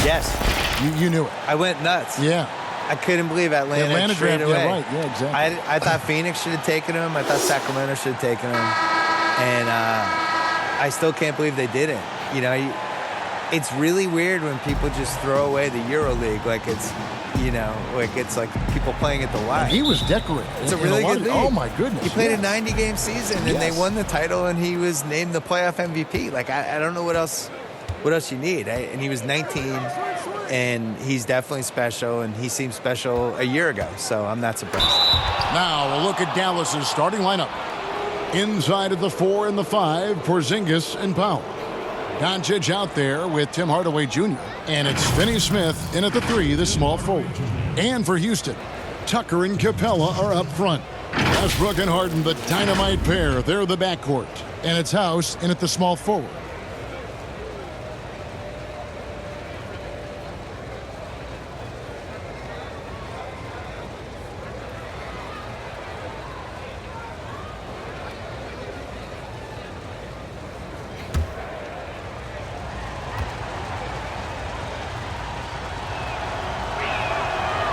Yes. You knew it. I went nuts. Yeah. I couldn't believe Atlanta straight away. Yeah, right. Yeah, exactly. I thought Phoenix should have taken him. I thought Sacramento should have taken him. And I still can't believe they didn't. You know, it's really weird when people just throw away the EuroLeague like it's, you know, like it's like people playing at the Y. He was decorated. It's a really good league. Oh, my goodness. He played a 90-game season, and they won the title, and he was named the playoff MVP. Like, I don't know what else you need. And he was 19, and he's definitely special, and he seemed special a year ago, so I'm not surprised. Now, a look at Dallas's starting lineup. Inside of the 4 and the 5, Porzingis and Powell. Doncic out there with Tim Hardaway Jr. And it's Finney Smith in at the 3, the small forward. And for Houston, Tucker and Capella are up front. Westbrook and Harden, the dynamite pair. They're the backcourt. And it's House in at the small forward.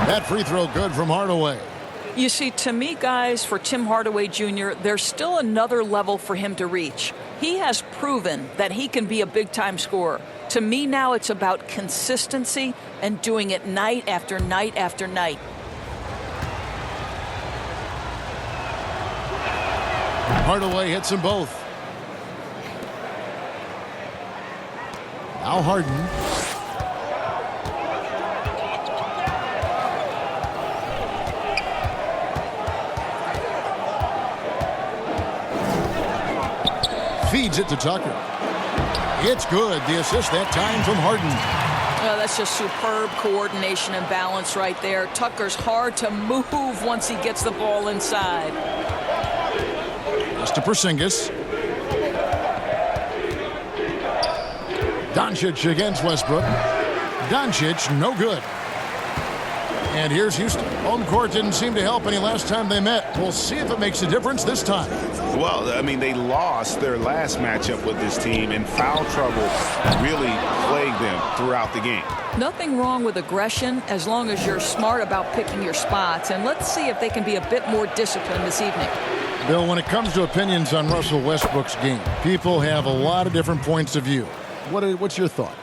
That free throw good from Hardaway. You see, to me, guys, for Tim Hardaway Jr., there's still another level for him to reach. He has proven that he can be a big-time scorer. To me now, it's about consistency and doing it night after night after night. Hardaway hits them both. Now Harden. Feeds it to Tucker. It's good. The assist that time from Harden. Well, that's just superb coordination and balance right there. Tucker's hard to move once he gets the ball inside. To Porzingis. Doncic against Westbrook. Doncic, no good. And here's Houston. Home court didn't seem to help any last time they met. We'll see if it makes a difference this time. Well, I mean, they lost their last matchup with this team, and foul trouble really plagued them throughout the game. Nothing wrong with aggression as long as you're smart about picking your spots. And let's see if they can be a bit more disciplined this evening. Bill, when it comes to opinions on Russell Westbrook's game, people have a lot of different points of view. What's your thought?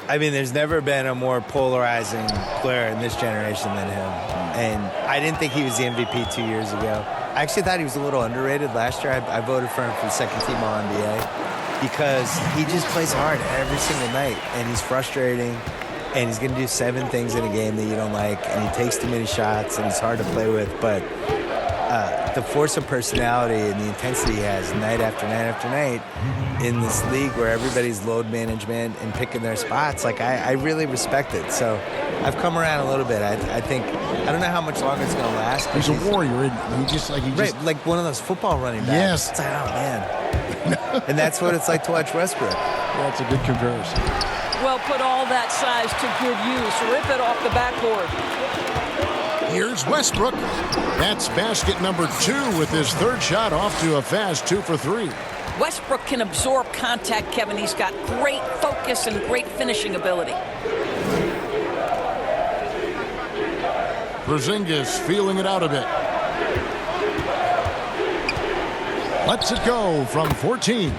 I mean, there's never been a more polarizing player in this generation than him. And I didn't think he was the MVP 2 years ago. I actually thought he was a little underrated last year. I voted for him for the second team All-NBA because he just plays hard every single night, and he's frustrating, and he's going to do 7 things in a game that you don't like, and he takes too many shots, and he's hard to play with. But the force of personality and the intensity he has night after night after night in this league where everybody's load management and picking their spots, like I really respect it. So I've come around a little bit. I think I don't know how much longer it's going to last. He's a warrior, isn't he? Right, like one of those football running backs. Yes. It's like, oh man. And that's what it's like to watch Westbrook. That's a good comparison. Well, put all that size to good use. Rip it off the backboard. Here's Westbrook. That's basket number 2 with his third shot off to a fast 2 for 3. Westbrook can absorb contact, Kevin. He's got great focus and great finishing ability. Porzingis feeling it out a bit. Lets it go from 14.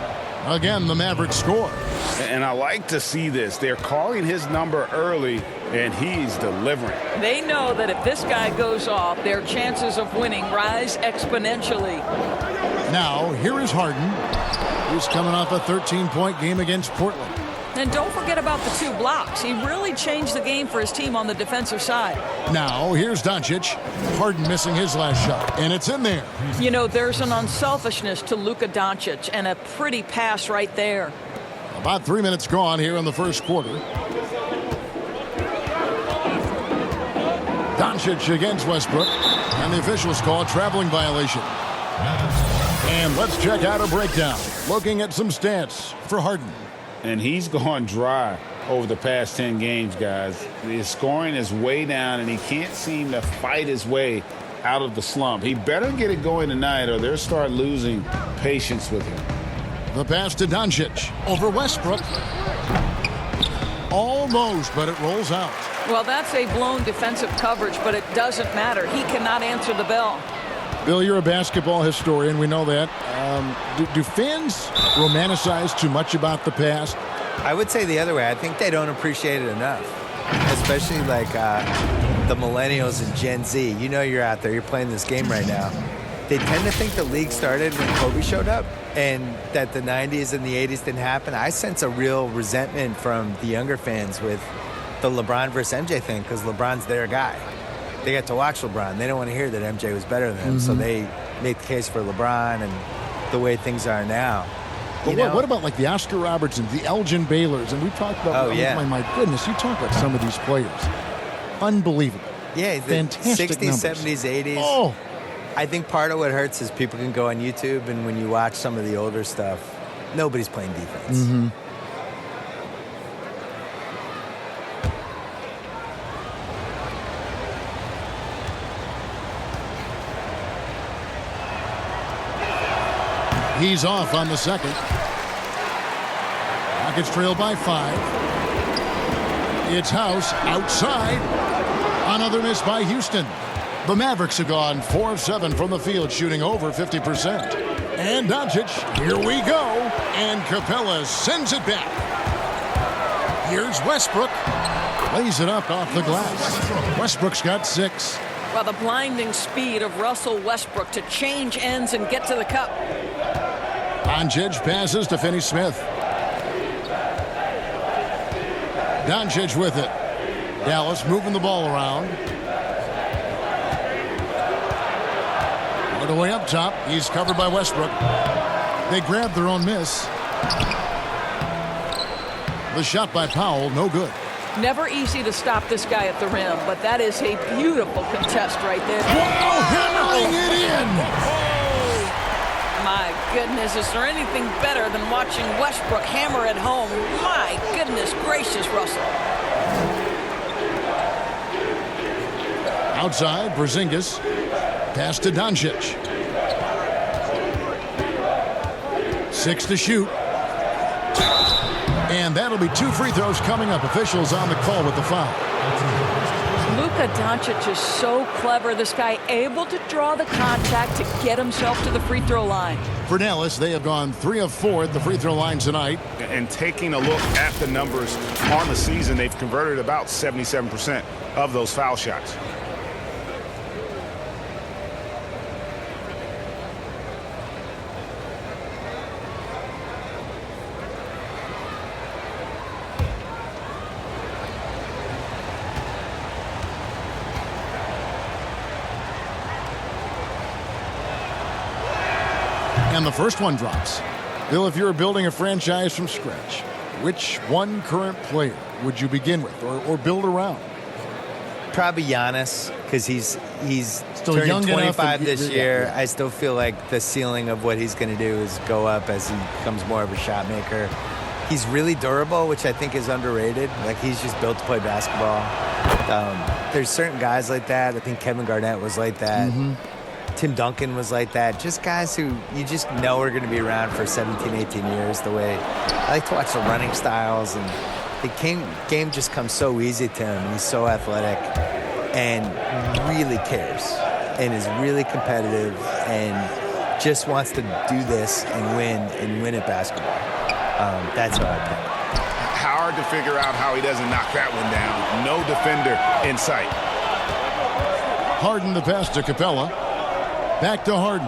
Again, the Mavericks score. And I like to see this. They're calling his number early, and he's delivering. They know that if this guy goes off, their chances of winning rise exponentially. Now, here is Harden. He's coming off a 13-point game against Portland. And don't forget about the 2 blocks. He really changed the game for his team on the defensive side. Now, here's Doncic. Harden missing his last shot, and it's in there. You know, there's an unselfishness to Luka Doncic, and a pretty pass right there. About 3 minutes gone here in the first quarter. Doncic against Westbrook, and the officials call a traveling violation. And let's check out a breakdown. Looking at some stats for Harden. And he's gone dry over the past 10 games, guys. His scoring is way down, and he can't seem to fight his way out of the slump. He better get it going tonight, or they'll start losing patience with him. The pass to Doncic over Westbrook. Almost, but it rolls out. Well, that's a blown defensive coverage, but it doesn't matter. He cannot answer the bell. Bill, you're a basketball historian. We know that. Do fans romanticize too much about the past? I would say the other way. I think they don't appreciate it enough, especially like the millennials and Gen Z. You know you're out there. You're playing this game right now. They tend to think the league started when Kobe showed up and that the 90s and the 80s didn't happen. I sense a real resentment from the younger fans with the LeBron versus MJ thing because LeBron's their guy. They got to watch LeBron. They don't want to hear that MJ was better than him, so they make the case for LeBron and the way things are now. But what about like the Oscar Robertsons, the Elgin Baylors, and we talked about, my goodness, you talk about some of these players. Unbelievable. Yeah, the fantastic 60s, numbers. 70s, 80s. Oh. I think part of what hurts is people can go on YouTube, and when you watch some of the older stuff, nobody's playing defense. He's off on the second. Rockets trail by 5. It's House outside. Another miss by Houston. The Mavericks have gone 4 of 7 from the field, shooting over 50%. And Doncic, here we go. And Capella sends it back. Here's Westbrook. Lays it up off the glass. Westbrook's got 6. Well, the blinding speed of Russell Westbrook to change ends and get to the cup. Doncic passes to Finney-Smith. Doncic with it. Dallas moving the ball around. All the way up top. He's covered by Westbrook. They grab their own miss. The shot by Powell, no good. Never easy to stop this guy at the rim, but that is a beautiful contest right there. Wow, hammering it in! My goodness, is there anything better than watching Westbrook hammer it home? My goodness gracious, Russell. Outside, Porzingis. Pass to Doncic. 6 to shoot. And that'll be 2 free throws coming up. Officials on the call with the foul. Luka Doncic is so clever. This guy able to draw the contact to get himself to the free throw line. For Dallas, they have gone 3 of 4 at the free throw line tonight. And taking a look at the numbers on the season, they've converted about 77% of those foul shots. And the first one drops. Bill, if you were building a franchise from scratch, which one current player would you begin with or build around? Probably Giannis, because he's Still turning young enough 25 this year. Yeah. I still feel like the ceiling of what he's going to do is go up as he becomes more of a shot maker. He's really durable, which I think is underrated. Like, he's just built to play basketball. There's certain guys like that. I think Kevin Garnett was like that. Tim Duncan was like that. Just guys who you just know are going to be around for 17, 18 years. The way I like to watch the running styles, and the game just comes so easy to him. He's so athletic and really cares and is really competitive and just wants to do this and win at basketball. That's what I think. Hard to figure out how he doesn't knock that one down. No defender in sight. Harden the pass to Capella. Back to Harden.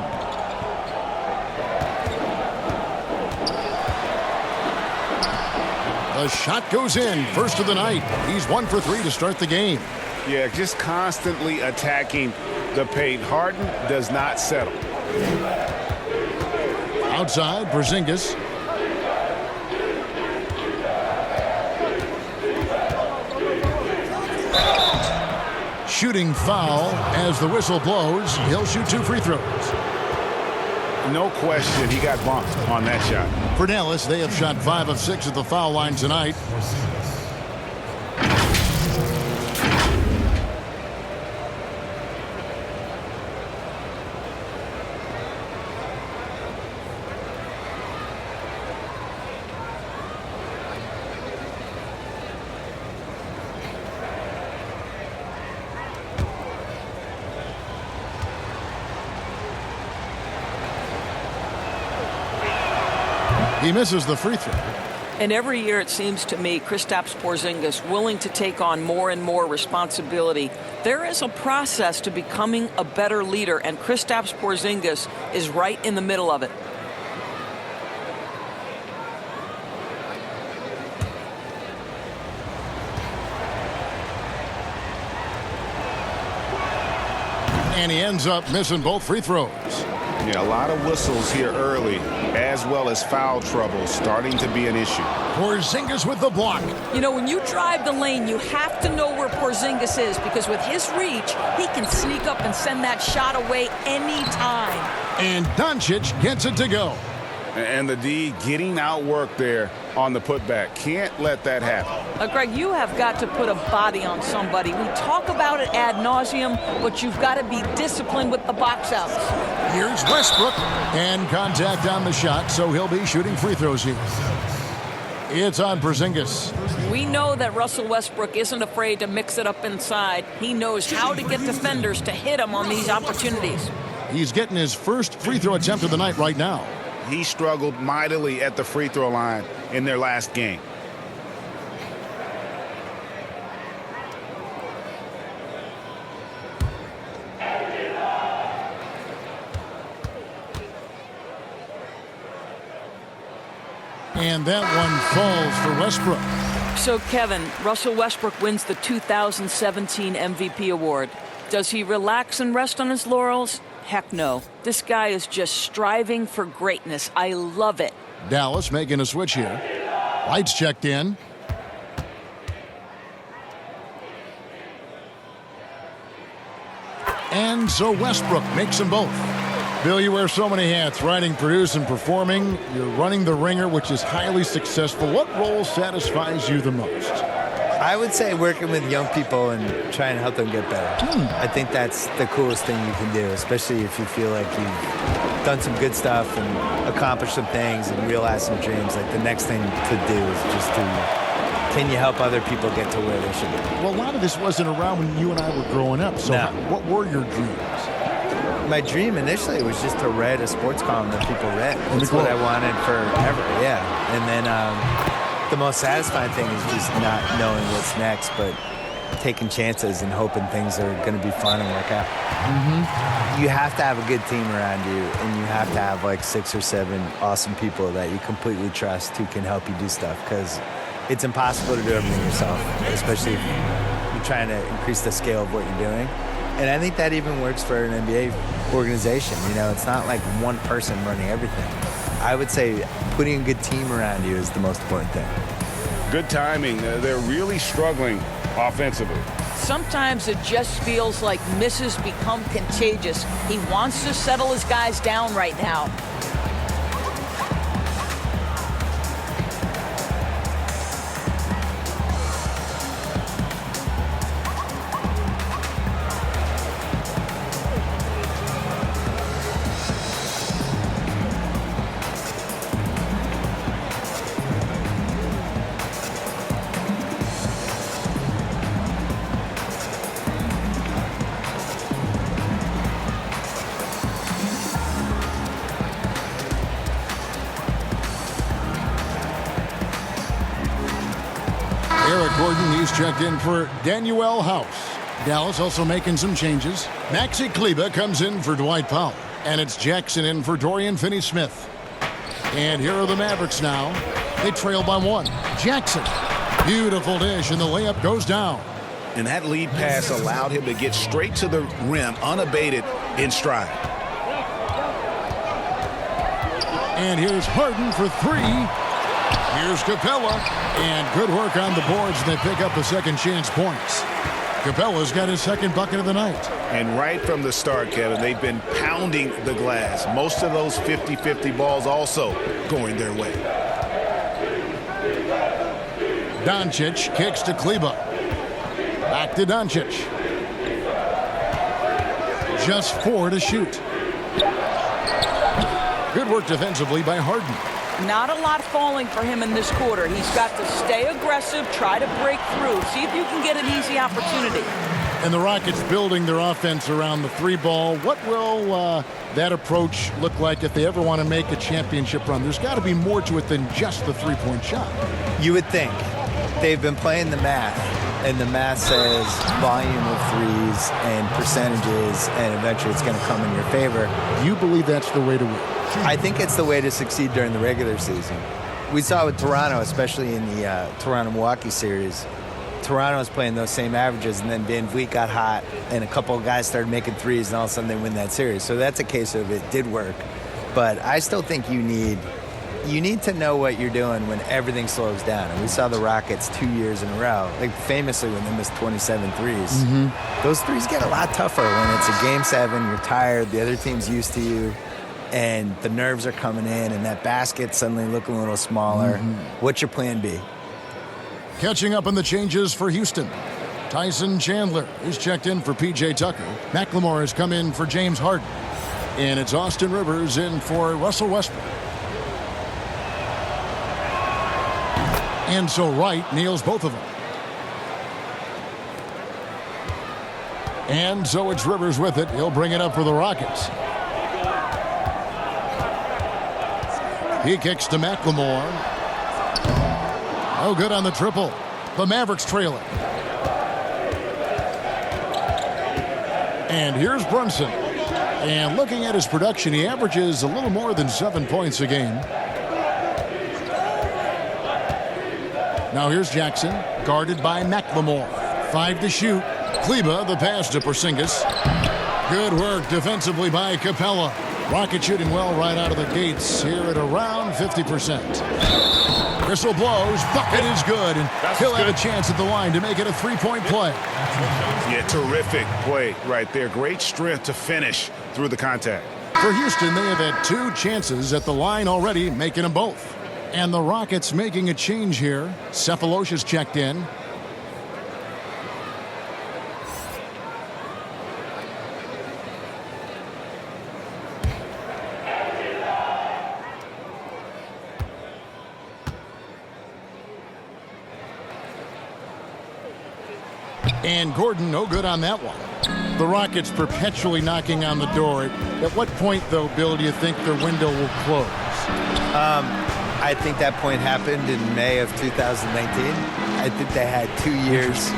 The shot goes in. First of the night. He's 1 for 3 to start the game. Yeah, just constantly attacking the paint. Harden does not settle. Outside, Porzingis. Shooting foul as the whistle blows. He'll shoot 2 free throws. No question, he got bumped on that shot. For Dallas, they have shot 5 of 6 at the foul line tonight. He misses the free throw. And every year it seems to me Kristaps Porzingis willing to take on more and more responsibility. There is a process to becoming a better leader, and Kristaps Porzingis is right in the middle of it. And he ends up missing both free throws. Yeah, a lot of whistles here early, as well as foul trouble starting to be an issue. Porzingis with the block. You know, when you drive the lane, you have to know where Porzingis is, because with his reach, he can sneak up and send that shot away anytime. And Doncic gets it to go. And the D getting outworked there on the putback. Can't let that happen. Greg, you have got to put a body on somebody. We talk about it ad nauseum, but you've got to be disciplined with the box outs. Here's Westbrook. And contact on the shot, so he'll be shooting free throws here. It's on Porzingis. We know that Russell Westbrook isn't afraid to mix it up inside. He knows how to get defenders to hit him on these opportunities. He's getting his first free throw attempt of the night right now. He struggled mightily at the free throw line in their last game. And that one falls for Westbrook. So, Kevin, Russell Westbrook wins the 2017 MVP award. Does he relax and rest on his laurels? Heck no. This guy is just striving for greatness. I love it. Dallas making a switch here. Lights checked in. And so Westbrook makes them both. Bill, you wear so many hats, writing, producing, performing. You're running the Ringer, which is highly successful. What role satisfies you the most? I would say working with young people and trying to help them get better. I think that's the coolest thing you can do, especially if you feel like you've done some good stuff and accomplished some things and realized some dreams. Like, the next thing to do is just can you help other people get to where they should be? Well, a lot of this wasn't around when you and I were growing up. So No. what were your dreams? My dream initially was just to write a sports column that people read. That's cool. what I wanted forever, yeah. And then the most satisfying thing is just not knowing what's next, but taking chances and hoping things are going to be fun and work out. You have to have a good team around you, and you have to have like 6 or 7 awesome people that you completely trust who can help you do stuff, because it's impossible to do everything yourself, especially if you're trying to increase the scale of what you're doing. And I think that even works for an NBA organization. You know, it's not like one person running everything. I would say putting a good team around you is the most important thing. Good timing. They're really struggling offensively. Sometimes it just feels like misses become contagious. He wants to settle his guys down right now. Gordon, he's checked in for Daniel House. Dallas also making some changes. Maxi Kleber comes in for Dwight Powell. And it's Jackson in for Dorian Finney-Smith. And here are the Mavericks now. They trail by 1. Jackson. Beautiful dish, and the layup goes down. And that lead pass allowed him to get straight to the rim, unabated in stride. And here's Harden for 3. Here's Capella, and good work on the boards, and they pick up the second chance points. Capella's got his second bucket of the night. And right from the start, Kevin, they've been pounding the glass. Most of those 50-50 balls also going their way. Doncic kicks to Kleber. Back to Doncic. Just 4 to shoot. Good work defensively by Harden. Not a lot falling for him in this quarter. He's got to stay aggressive, try to break through, see if you can get an easy opportunity. And the Rockets building their offense around the three ball. What will that approach look like if they ever want to make a championship run? There's got to be more to it than just the three-point shot. You would think. They've been playing the math, and the math says volume of threes and percentages, and eventually it's going to come in your favor. You believe that's the way to win? I think it's the way to succeed during the regular season. We saw with Toronto, especially in the Toronto-Milwaukee series. Toronto was playing those same averages, and then Van Vliet got hot, and a couple of guys started making threes, and all of a sudden they win that series. So that's a case of it did work. But I still think you need to know what you're doing when everything slows down. And we saw the Rockets 2 years in a row, like famously when they missed 27 threes. Those threes get a lot tougher when it's a game 7, you're tired, the other team's used to you, and the nerves are coming in, and that basket suddenly looking a little smaller. What's your plan B? Catching up on the changes for Houston. Tyson Chandler is checked in for P.J. Tucker. McLemore has come in for James Harden. And it's Austin Rivers in for Russell Westbrook. And so Wright nails both of them. And so it's Rivers with it. He'll bring it up for the Rockets. He kicks to McLemore. Oh, good on the triple. The Mavericks trail it. And here's Brunson. And looking at his production, he averages a little more than 7 points a game. Now here's Jackson, guarded by McLemore. 5 to shoot. Kleba, the pass to Porzingis. Good work defensively by Capella. Rocket shooting well right out of the gates here at around 50%. Whistle blows, bucket is good, and he'll have a chance at the line to make it a three-point play. Yeah, terrific play right there. Great strength to finish through the contact. For Houston, they have had 2 chances at the line already, making them both. And the Rockets making a change here. Cephalosha's checked in. And Gordon, no good on that one. The Rockets perpetually knocking on the door. At what point, though, Bill, do you think their window will close? I think that point happened in May of 2019. I think they had 2 years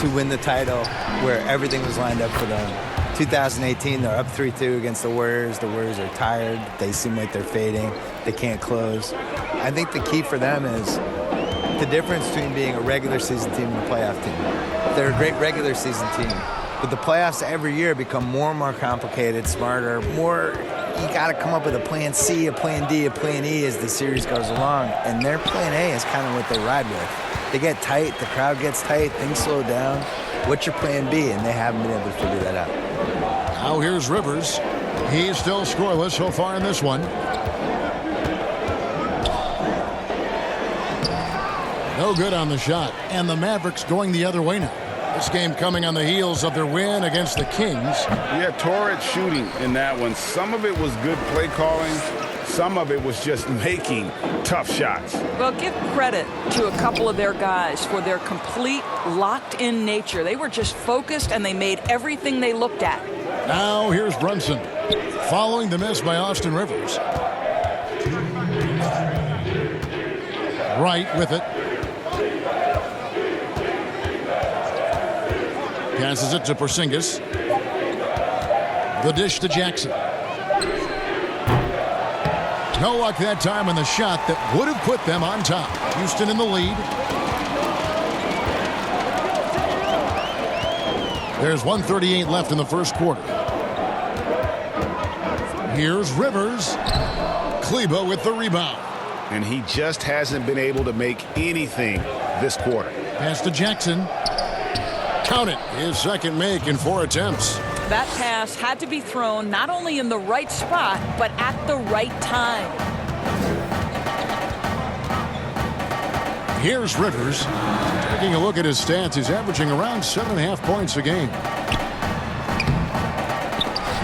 to win the title where everything was lined up for them. 2018, they're up 3-2 against the Warriors. The Warriors are tired. They seem like they're fading. They can't close. I think the key for them is the difference between being a regular season team and a playoff team. They're a great regular season team, but the playoffs every year become more and more complicated, smarter, more. You got to come up with a plan C, a plan D, a plan E as the series goes along, and their plan A is kind of what they ride with. They get tight, the crowd gets tight, things slow down. What's your plan B? And they haven't been able to figure that out. Now here's Rivers. He's still scoreless so far in this one. No good on the shot, and the Mavericks going the other way now. This game coming on the heels of their win against the Kings. Yeah, torrid shooting in that one. Some of it was good play calling. Some of it was just making tough shots. Well, give credit to a couple of their guys for their complete locked-in nature. They were just focused, and they made everything they looked at. Now here's Brunson, following the miss by Austin Rivers. Wright with it. Passes it to Porzingis. The dish to Jackson. No luck that time on the shot that would have put them on top. Houston in the lead. There's 1:38 left in the first quarter. Here's Rivers. Kleba with the rebound. And he just hasn't been able to make anything this quarter. Pass to Jackson. Count it. His second make in 4 attempts. That pass had to be thrown not only in the right spot, but at the right time. Here's Rivers. Taking a look at his stats, he's averaging around 7.5 points a game.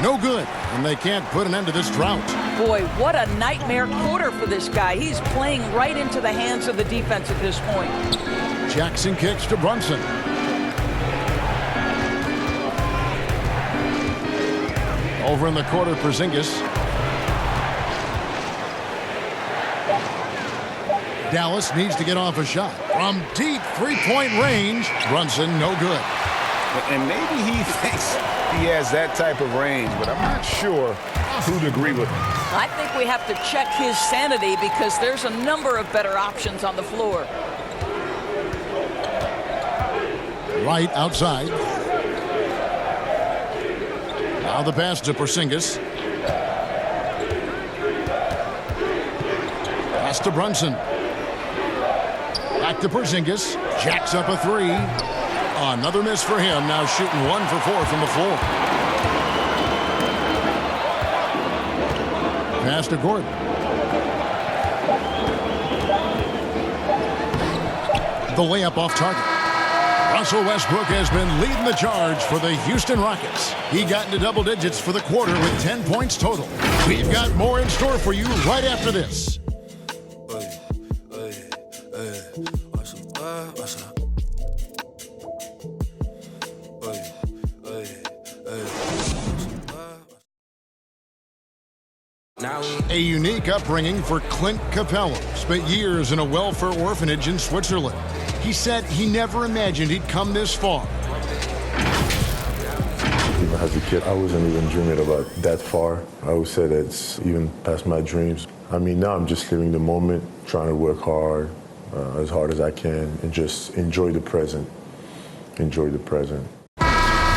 No good, and they can't put an end to this drought. Boy, what a nightmare quarter for this guy. He's playing right into the hands of the defense at this point. Jackson kicks to Brunson. Over in the corner, Porzingis. Dallas needs to get off a shot. From deep three-point range, Brunson, no good. And maybe he thinks he has that type of range, but I'm not sure who'd agree with him. I think we have to check his sanity because there's a number of better options on the floor. Right outside. Now the pass to Porzingis. Pass to Brunson. Back to Porzingis. Jacks up a three. Another miss for him. Now shooting 1 for 4 from the floor. Pass to Gordon. The layup off target. Russell Westbrook has been leading the charge for the Houston Rockets. He got into double digits for the quarter with 10 points total. We've got more in store for you right after this. A unique upbringing for Clint Capella. Spent years in a welfare orphanage in Switzerland. He said he never imagined he'd come this far. Even as a kid, I wasn't even dreaming about that far. I always said it's even past my dreams. I mean, now I'm just living the moment, trying to work hard as I can, and just enjoy the present. Enjoy the present.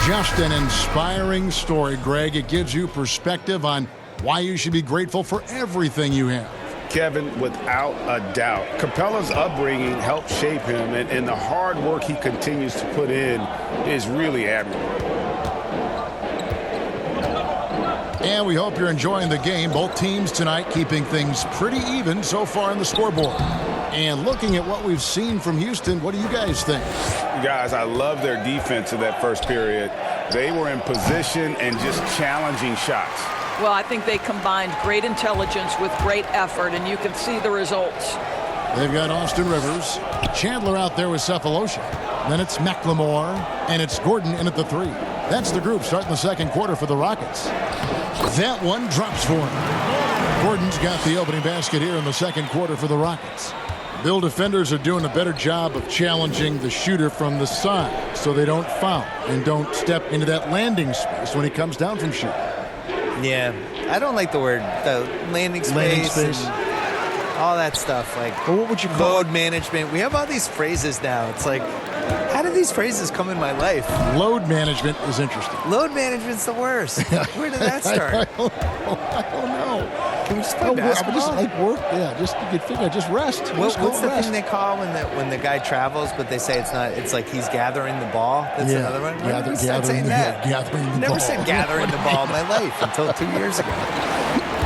Just an inspiring story, Greg. It gives you perspective on why you should be grateful for everything you have. Kevin, without a doubt, Capella's upbringing helped shape him, and the hard work he continues to put in is really admirable. And we hope you're enjoying the game. Both teams tonight keeping things pretty even so far on the scoreboard. And looking at what we've seen from Houston, what do you guys think? Guys, I love their defense in that first period. They were in position and just challenging shots. Well, I think they combined great intelligence with great effort, and you can see the results. They've got Austin Rivers. Chandler out there with Cephalosha. Then it's McLemore, and it's Gordon in at the three. That's the group starting the second quarter for the Rockets. That one drops for him. Gordon's got the opening basket here in the second quarter for the Rockets. Bill defenders are doing a better job of challenging the shooter from the side so they don't foul and don't step into that landing space when he comes down from shooting. Yeah, I don't like the word landing space and all that stuff. Like, well, what would you call load management? We have all these phrases now. It's like, how did these phrases come in my life? Load management is interesting. Load management's the worst. Where did that start? I don't know. Can we just play basketball? Just like work. Yeah, just you could figure. Just rest. What's the thing they call when the guy travels, but they say it's not? It's like he's gathering the ball. That's another one. Gathering the Never ball. said gathering the ball in my life until 2 years ago.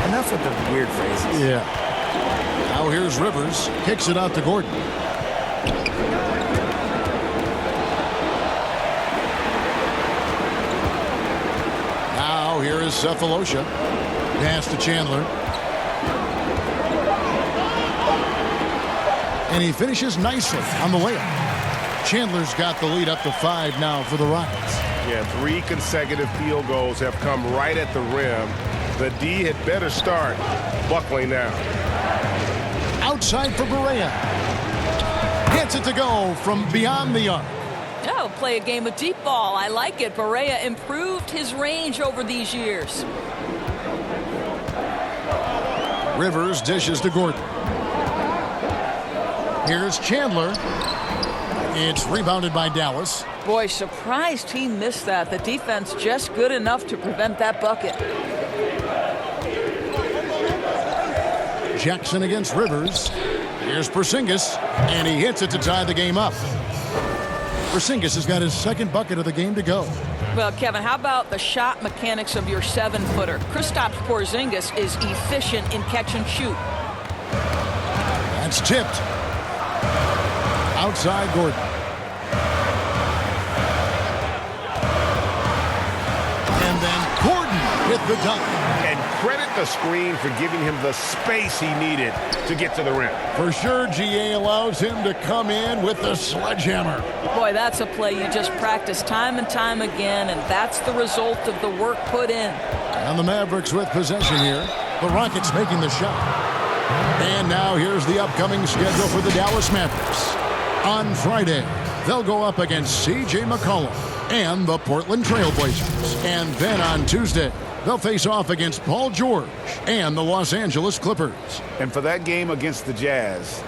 Enough with the weird phrases. Yeah. Now here's Rivers. Kicks it out to Gordon. Now here is Cephalosha. Pass to Chandler. And he finishes nicely on the layup. Chandler's got the lead up to 5 now for the Rockets. Yeah, 3 consecutive field goals have come right at the rim. The D had better start buckling now. Outside for Barea. Gets it to go from beyond the arc. Oh, play a game of deep ball. I like it. Barea improved his range over these years. Rivers dishes to Gordon. Here's Chandler. It's rebounded by Dallas. Boy, surprised he missed that. The defense just good enough to prevent that bucket. Jackson against Rivers. Here's Porzingis, and he hits it to tie the game up. Porzingis has got his second bucket of the game to go. Well, Kevin, how about the shot mechanics of your 7-footer? Kristaps Porzingis is efficient in catch and shoot. That's tipped. Outside Gordon. And then Gordon hit the dunk. And credit the screen for giving him the space he needed to get to the rim. For sure, GA allows him to come in with the sledgehammer. Boy, that's a play you just practice time and time again, and that's the result of the work put in. And the Mavericks with possession here. The Rockets making the shot. And now here's the upcoming schedule for the Dallas Mavericks. On Friday, they'll go up against C.J. McCollum and the Portland Trail Blazers. And then on Tuesday, they'll face off against Paul George and the Los Angeles Clippers. And for that game against the Jazz,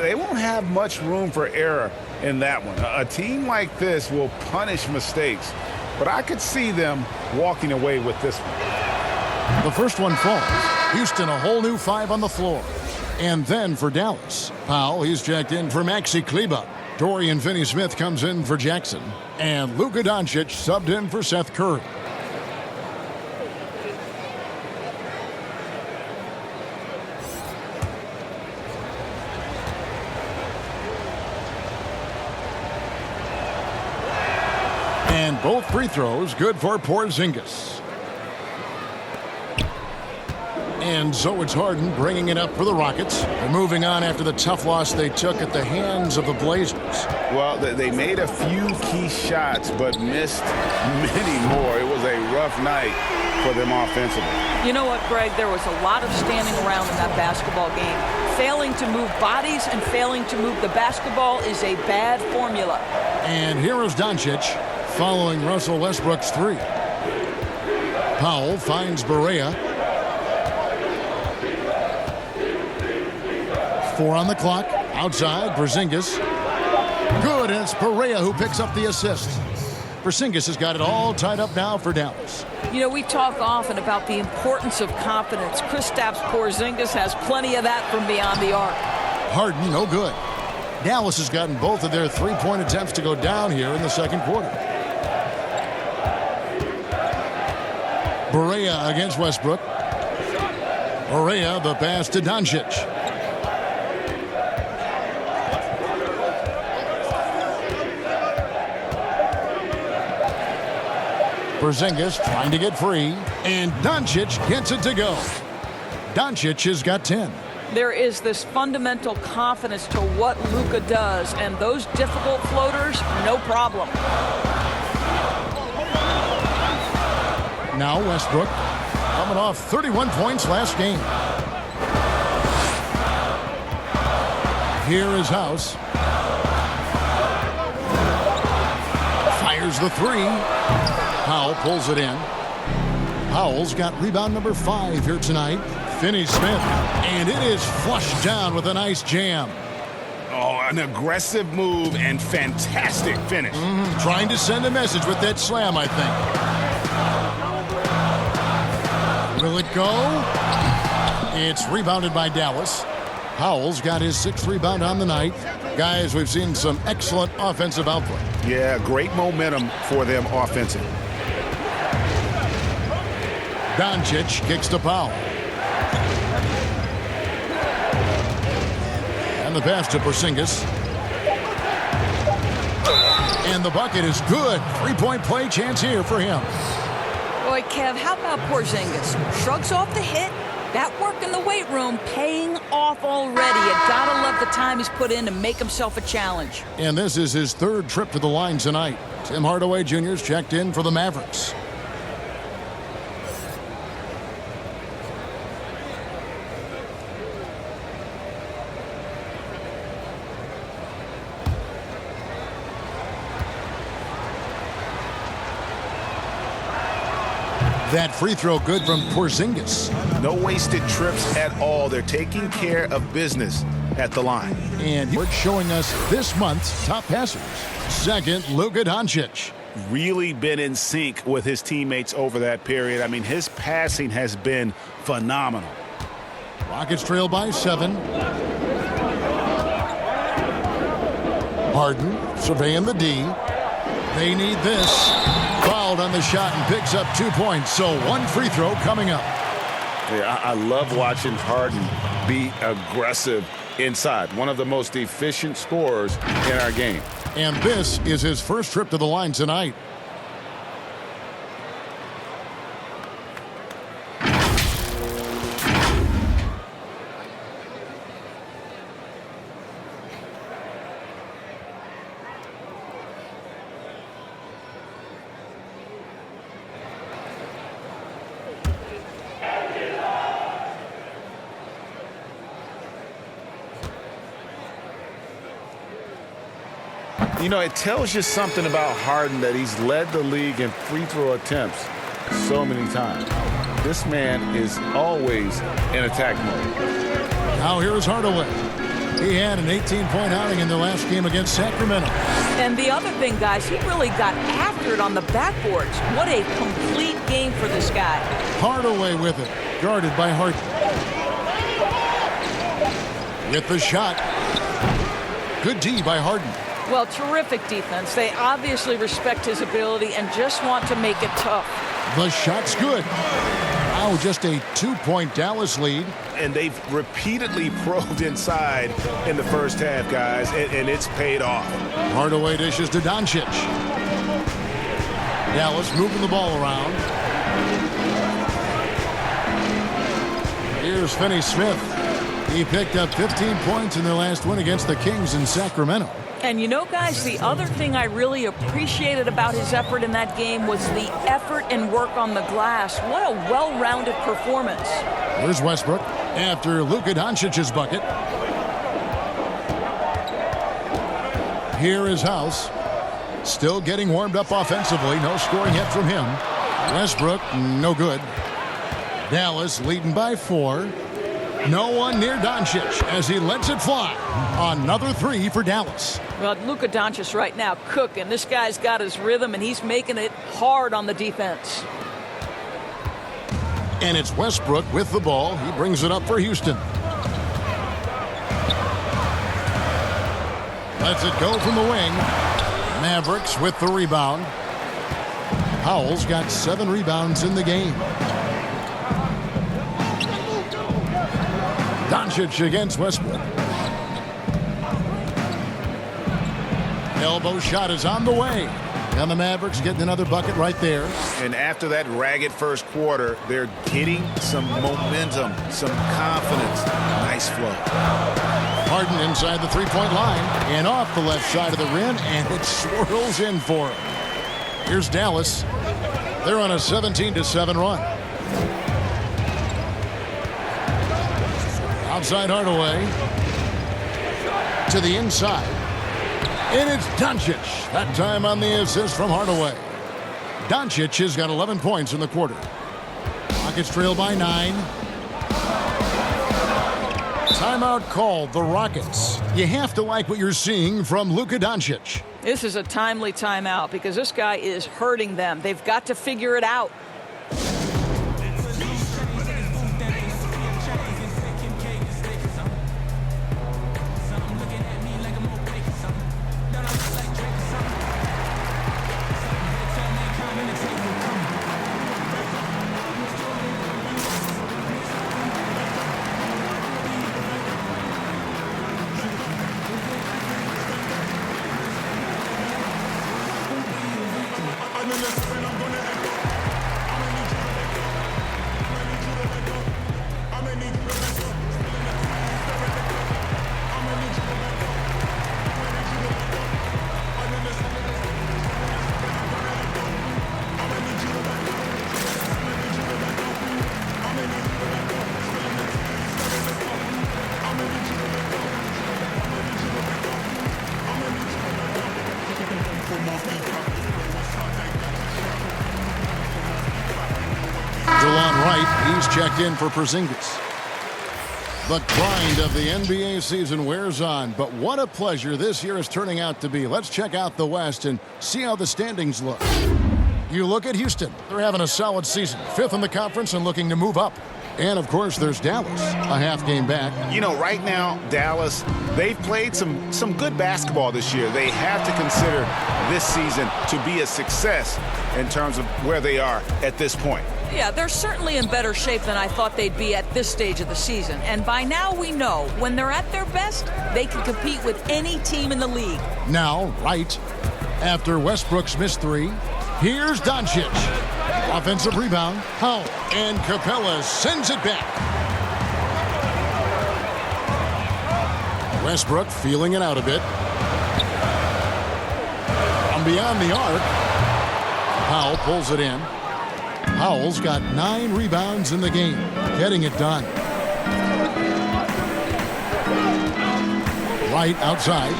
they won't have much room for error in that one. A team like this will punish mistakes, but I could see them walking away with this one. The first one falls. Houston a whole new 5 on the floor. And then for Dallas, Powell, he's checked in for Maxi Kleber. Dorian Finney-Smith comes in for Jackson. And Luka Doncic subbed in for Seth Curry. And both free throws good for Porzingis. And so it's Harden bringing it up for the Rockets. They're moving on after the tough loss they took at the hands of the Blazers. Well, they made a few key shots, but missed many more. It was a rough night for them offensively. You know what, Greg? There was a lot of standing around in that basketball game. Failing to move bodies and failing to move the basketball is a bad formula. And here is Doncic following Russell Westbrook's 3. Powell finds Barea. 4 on the clock. Outside, Porzingis. Good, and it's Barea who picks up the assist. Porzingis has got it all tied up now for Dallas. You know, we talk often about the importance of confidence. Kristaps Porzingis has plenty of that from beyond the arc. Harden, no good. Dallas has gotten both of their three-point attempts to go down here in the second quarter. Barea against Westbrook. Barea, the pass to Doncic. Porzingis trying to get free, and Doncic gets it to go. Doncic has got 10. There is this fundamental confidence to what Luka does, and those difficult floaters, no problem. Now Westbrook coming off 31 points last game. Here is House. Fires the 3. Powell pulls it in. Powell's got rebound number 5 here tonight. Finney-Smith. And it is flushed down with a nice jam. Oh, an aggressive move and fantastic finish. Trying to send a message with that slam, I think. Will it go? It's rebounded by Dallas. Powell's got his 6th rebound on the night. Guys, we've seen some excellent offensive output. Yeah, great momentum for them offensively. Doncic kicks to Powell. And the pass to Porzingis. And the bucket is good. 3-point play chance here for him. Boy, Kev, how about Porzingis? Shrugs off the hit. That work in the weight room paying off already. You gotta love the time he's put in to make himself a challenge. And this is his 3rd trip to the line tonight. Tim Hardaway Jr.'s checked in for the Mavericks. That free throw good from Porzingis. No wasted trips at all. They're taking care of business at the line. And we're showing us this month's top passers. Second, Luka Doncic. Really been in sync with his teammates over that period. I mean, his passing has been phenomenal. Rockets trail by 7. Harden surveying the D. They need this. Fouled on the shot and picks up 2 points. So 1 free throw coming up. Yeah, I love watching Harden be aggressive inside. One of the most efficient scorers in our game. And this is his first trip to the line tonight. You know, it tells you something about Harden that he's led the league in free throw attempts so many times. This man is always in attack mode. Now here's Hardaway. He had an 18-point outing in the last game against Sacramento. And the other thing, guys, he really got after it on the backboards. What a complete game for this guy. Hardaway with it, guarded by Harden. With the shot. Good D by Harden. Well, terrific defense. They obviously respect his ability and just want to make it tough. The shot's good. Now just a 2-point Dallas lead. And they've repeatedly probed inside in the first half, guys, and it's paid off. Hardaway dishes to Doncic. Dallas moving the ball around. Here's Finney Smith. He picked up 15 points in their last win against the Kings in Sacramento. And you know, guys, the other thing I really appreciated about his effort in that game was the effort and work on the glass. What a well-rounded performance. Here's Westbrook after Luka Doncic's bucket. Here is House. Still getting warmed up offensively. No scoring yet from him. Westbrook, no good. Dallas leading by 4. No one near Doncic as he lets it fly. Another 3 for Dallas. Well, Luka Doncic right now cooking. This guy's got his rhythm, and he's making it hard on the defense. And it's Westbrook with the ball. He brings it up for Houston. Lets it go from the wing. Mavericks with the rebound. Powell's got 7 rebounds in the game. Doncic against Westbrook. Elbow shot is on the way. And the Mavericks getting another bucket right there. And after that ragged first quarter, they're getting some momentum, some confidence. Nice flow. Harden inside the three-point line and off the left side of the rim, and it swirls in for him. Here's Dallas. They're on a 17-7 run. Outside Hardaway. To the inside. And it's Doncic. That time on the assist from Hardaway. Doncic has got 11 points in the quarter. Rockets trail by 9. Timeout called, the Rockets. You have to like what you're seeing from Luka Doncic. This is a timely timeout because this guy is hurting them. They've got to figure it out. He's checked in for Porzingis. The grind of the NBA season wears on, but what a pleasure this year is turning out to be. Let's check out the West and see how the standings look. You look at Houston. They're having a solid season. 5th in the conference and looking to move up. And, of course, there's Dallas, a half game back. You know, right now, Dallas, they've played some good basketball this year. They have to consider this season to be a success in terms of where they are at this point. Yeah, they're certainly in better shape than I thought they'd be at this stage of the season. And by now we know when they're at their best, they can compete with any team in the league. Now, right after Westbrook's missed 3, here's Doncic. Offensive rebound. Powell and Capella sends it back. Westbrook feeling it out a bit. From beyond the arc. Powell pulls it in. Powell's got 9 rebounds in the game, getting it done. Right outside.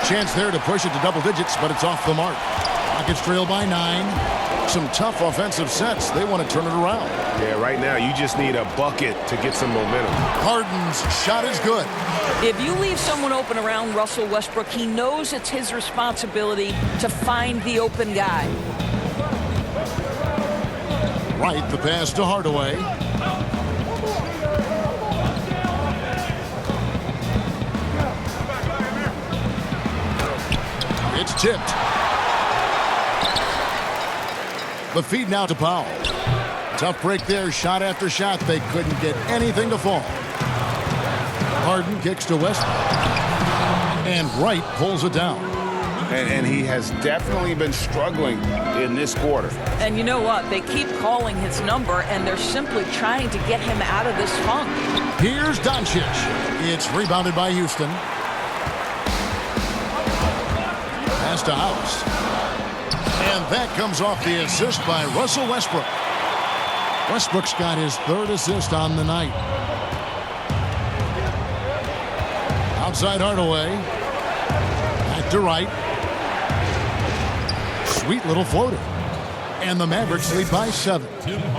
Chance there to push it to double digits, but it's off the mark. Rockets trail by 9. Some tough offensive sets. They want to turn it around. Yeah, right now you just need a bucket to get some momentum. Harden's shot is good. If you leave someone open around Russell Westbrook, he knows it's his responsibility to find the open guy. Right, the pass to Hardaway. It's tipped. The feed now to Powell. Tough break there, shot after shot. They couldn't get anything to fall. Harden kicks to Westbrook. And Wright pulls it down. And he has definitely been struggling in this quarter. And you know what? They keep calling his number, and they're simply trying to get him out of this funk. Here's Doncic. It's rebounded by Houston. Pass to House. And that comes off the assist by Russell Westbrook. Westbrook's got his 3rd assist on the night. Outside Hardaway. Back to Wright. Sweet little floater. And the Mavericks lead by 7.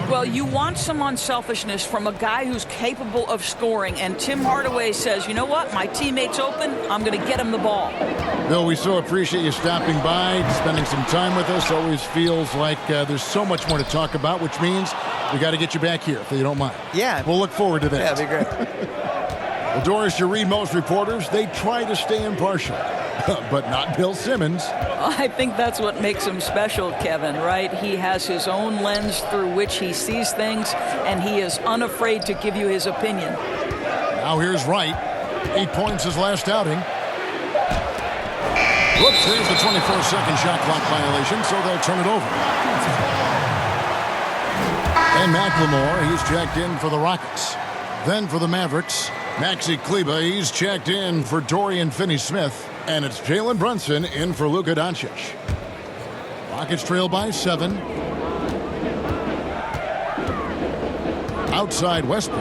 Well, you want some unselfishness from a guy who's capable of scoring, and Tim Hardaway says, you know what, my teammate's open, I'm going to get him the ball. Bill, we so appreciate you stopping by, spending some time with us. Always feels like there's so much more to talk about, which means we got to get you back here, if you don't mind. Yeah. We'll look forward to that. Yeah, that'd be great. Well, Doris, you read most reporters, they try to stay impartial, but not Bill Simmons. I think that's what makes him special, Kevin, right? He has his own lens through which he sees things, and he is unafraid to give you his opinion. Now here's Wright. 8 points his last outing. Whoops, there's the 24-second shot clock violation, so they'll turn it over. And McLemore, he's checked in for the Rockets. Then for the Mavericks, Maxi Kleber, he's checked in for Dorian Finney-Smith. And it's Jalen Brunson in for Luka Doncic. Rockets trail by 7. Outside Westbrook.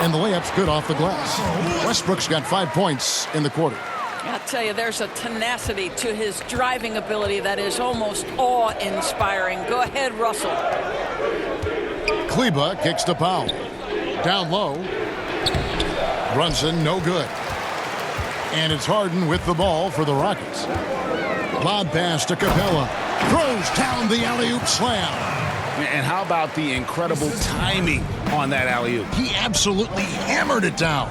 And the layup's good off the glass. Westbrook's got 5 points in the quarter. I'll tell you, there's a tenacity to his driving ability that is almost awe-inspiring. Go ahead, Russell. Kleber kicks to Powell. Down low. Brunson, no good. And it's Harden with the ball for the Rockets. Lob pass to Capella. Throws down the alley-oop slam. And how about the incredible timing on that alley-oop? He absolutely hammered it down.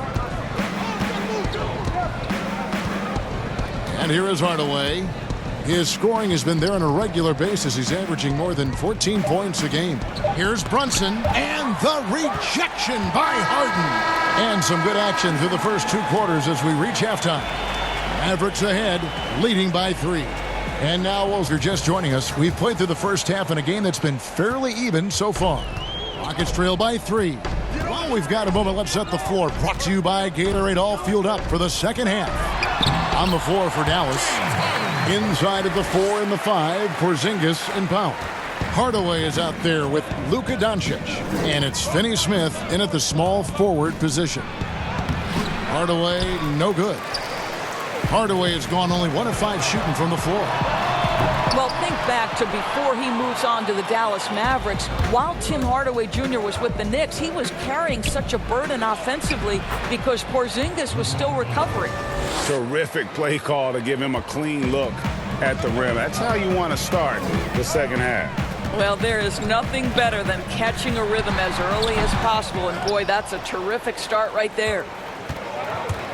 And here is Hardaway. His scoring has been there on a regular basis. He's averaging more than 14 points a game. Here's Brunson, and the rejection by Harden. And some good action through the first 2 quarters as we reach halftime. Mavericks ahead, leading by 3. And now, if you're just joining us, we've played through the first half in a game that's been fairly even so far. Rockets trail by 3. Well, we've got a moment. Let's set the floor. Brought to you by Gatorade, all fueled up for the second half. On the floor for Dallas. Inside of the 4 and the 5, Porzingis and Powell. Hardaway is out there with Luka Doncic. And it's Finney-Smith in at the small forward position. Hardaway, no good. Hardaway has gone only 1 of 5 shooting from the floor. Well, think back to before he moves on to the Dallas Mavericks. While Tim Hardaway Jr. was with the Knicks, he was carrying such a burden offensively because Porzingis was still recovering. Terrific play call to give him a clean look at the rim. That's how you want to start the second half. Well, there is nothing better than catching a rhythm as early as possible, and boy, that's a terrific start right there.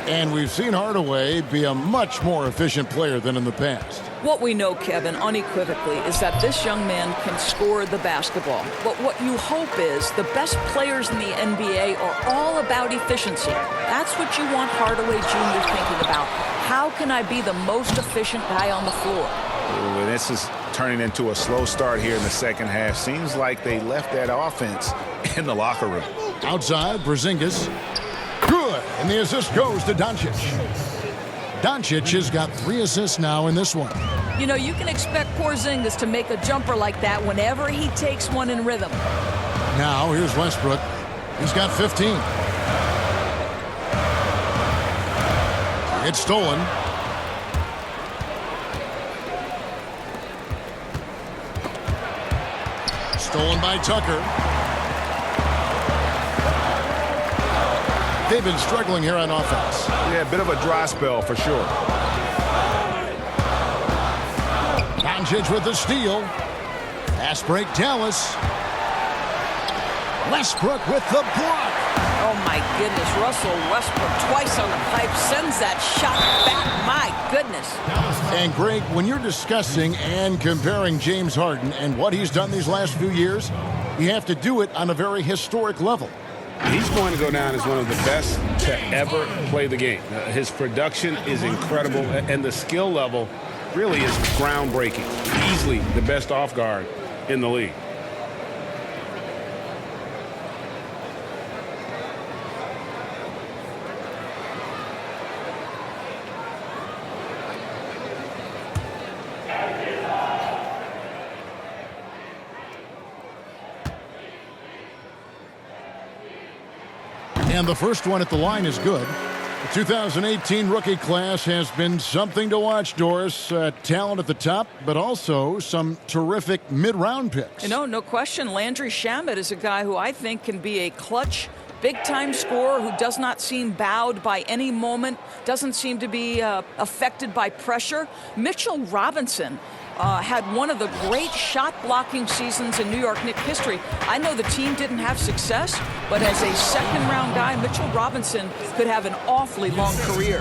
And we've seen Hardaway be a much more efficient player than in the past. What we know, Kevin, unequivocally, is that this young man can score the basketball. But what you hope is the best players in the NBA are all about efficiency. That's what you want Hardaway Jr. thinking about. How can I be the most efficient guy on the floor? Ooh, this is turning into a slow start here in the second half. Seems like they left that offense in the locker room. Outside, Porzingis. Good. And the assist goes to Doncic. Doncic has got 3 assists now in this one. You know, you can expect Porzingis to make a jumper like that whenever he takes one in rhythm. Now, here's Westbrook. He's got 15. It's stolen. Stolen by Tucker. They've been struggling here on offense. Yeah, a bit of a dry spell for sure. Doncic with the steal. Fast break, Dallas. Westbrook with the block. Oh, my goodness. Russell Westbrook twice on the pipe sends that shot back. My goodness. And, Greg, when you're discussing and comparing James Harden and what he's done these last few years, you have to do it on a very historic level. He's going to go down as one of the best to ever play the game. His production is incredible, and the skill level really is groundbreaking. Easily the best off guard in the league. And the first one at the line is good. The 2018 rookie class has been something to watch, Doris. Talent at the top, but also some terrific mid-round picks. You know, no question, Landry Shamet is a guy who I think can be a clutch, big-time scorer who does not seem bowed by any moment, doesn't seem to be affected by pressure. Mitchell Robinson had one of the great shot-blocking seasons in New York Knicks history. I know the team didn't have success, but as a second-round guy, Mitchell Robinson could have an awfully long career.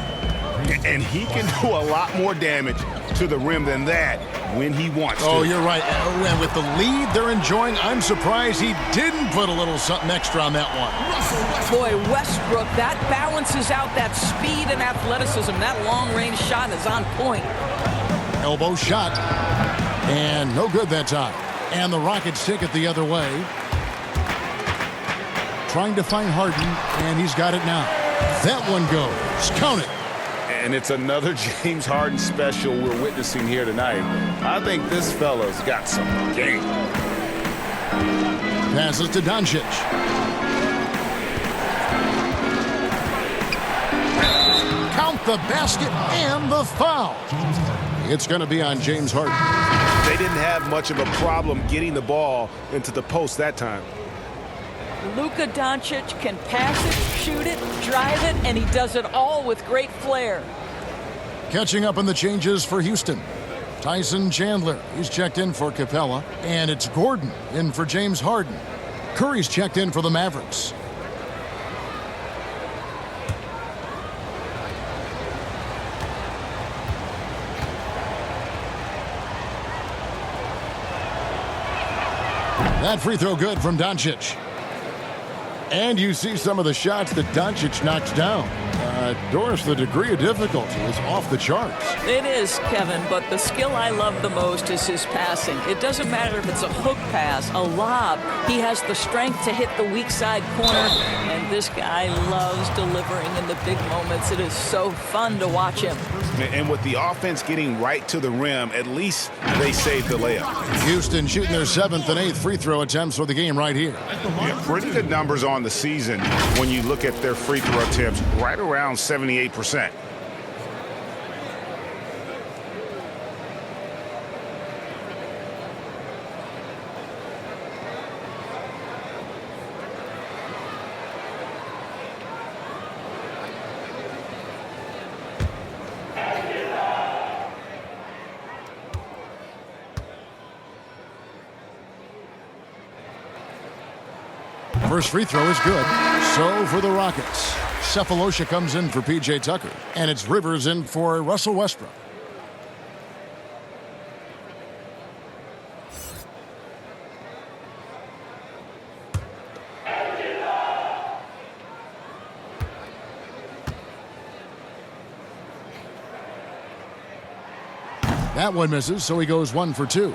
And he can do a lot more damage to the rim than that when he wants to. Oh, you're right. And with the lead they're enjoying, I'm surprised he didn't put a little something extra on that one. Boy, Westbrook, that balances out that speed and athleticism. That long-range shot is on point. Elbow shot. And no good that time. And the Rockets take it the other way. Trying to find Harden, and he's got it now. That one goes. Count it. And it's another James Harden special we're witnessing here tonight. I think this fella's got some game. Passes to Doncic. Count the basket and the foul. It's going to be on James Harden. They didn't have much of a problem getting the ball into the post that time. Luka Doncic can pass it, shoot it, drive it, and he does it all with great flair. Catching up on the changes for Houston. Tyson Chandler, he's checked in for Capella. And it's Gordon in for James Harden. Curry's checked in for the Mavericks. That free throw good from Doncic. And you see some of the shots that Doncic knocks down. Doris, the degree of difficulty is off the charts. It is, Kevin, but the skill I love the most is his passing. It doesn't matter if it's a hook pass, a lob. He has the strength to hit the weak side corner, and this guy loves delivering in the big moments. It is so fun to watch him. And with the offense getting right to the rim, at least they saved the layup. Houston shooting their 7th and 8th free throw attempts for the game right here. Yeah, pretty good numbers on the season when you look at their free throw attempts, right around 78%. First free throw is good. So for the Rockets, Cephalosha comes in for P.J. Tucker, and it's Rivers in for Russell Westbrook. That one misses, so he goes 1 for 2.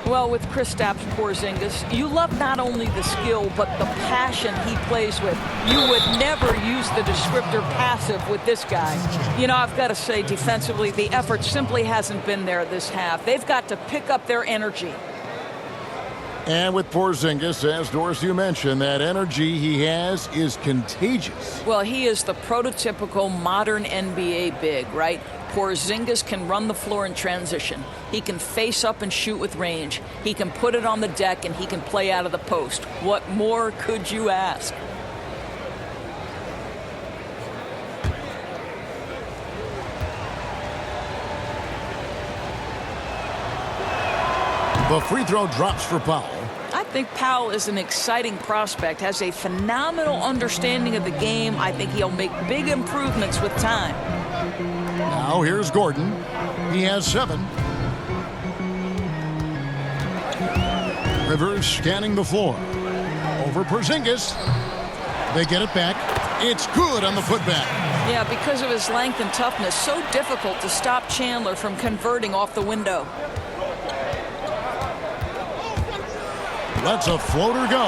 Well, with Kristaps Porzingis, you love not only the skill, but the passion he plays with. You would never use the descriptor passive with this guy. You know, I've got to say, defensively, the effort simply hasn't been there this half. They've got to pick up their energy. And with Porzingis, as Doris, you mentioned, that energy he has is contagious. Well, he is the prototypical modern NBA big, right? Porzingis can run the floor in transition. He can face up and shoot with range. He can put it on the deck, and he can play out of the post. What more could you ask? The free throw drops for Powell. I think Powell is an exciting prospect, has a phenomenal understanding of the game. I think he'll make big improvements with time. Now here's Gordon. He has 7. Rivers scanning the floor. Over Porzingis. They get it back. It's good on the putback. Yeah, because of his length and toughness, so difficult to stop Chandler from converting off the window. Lets a floater go.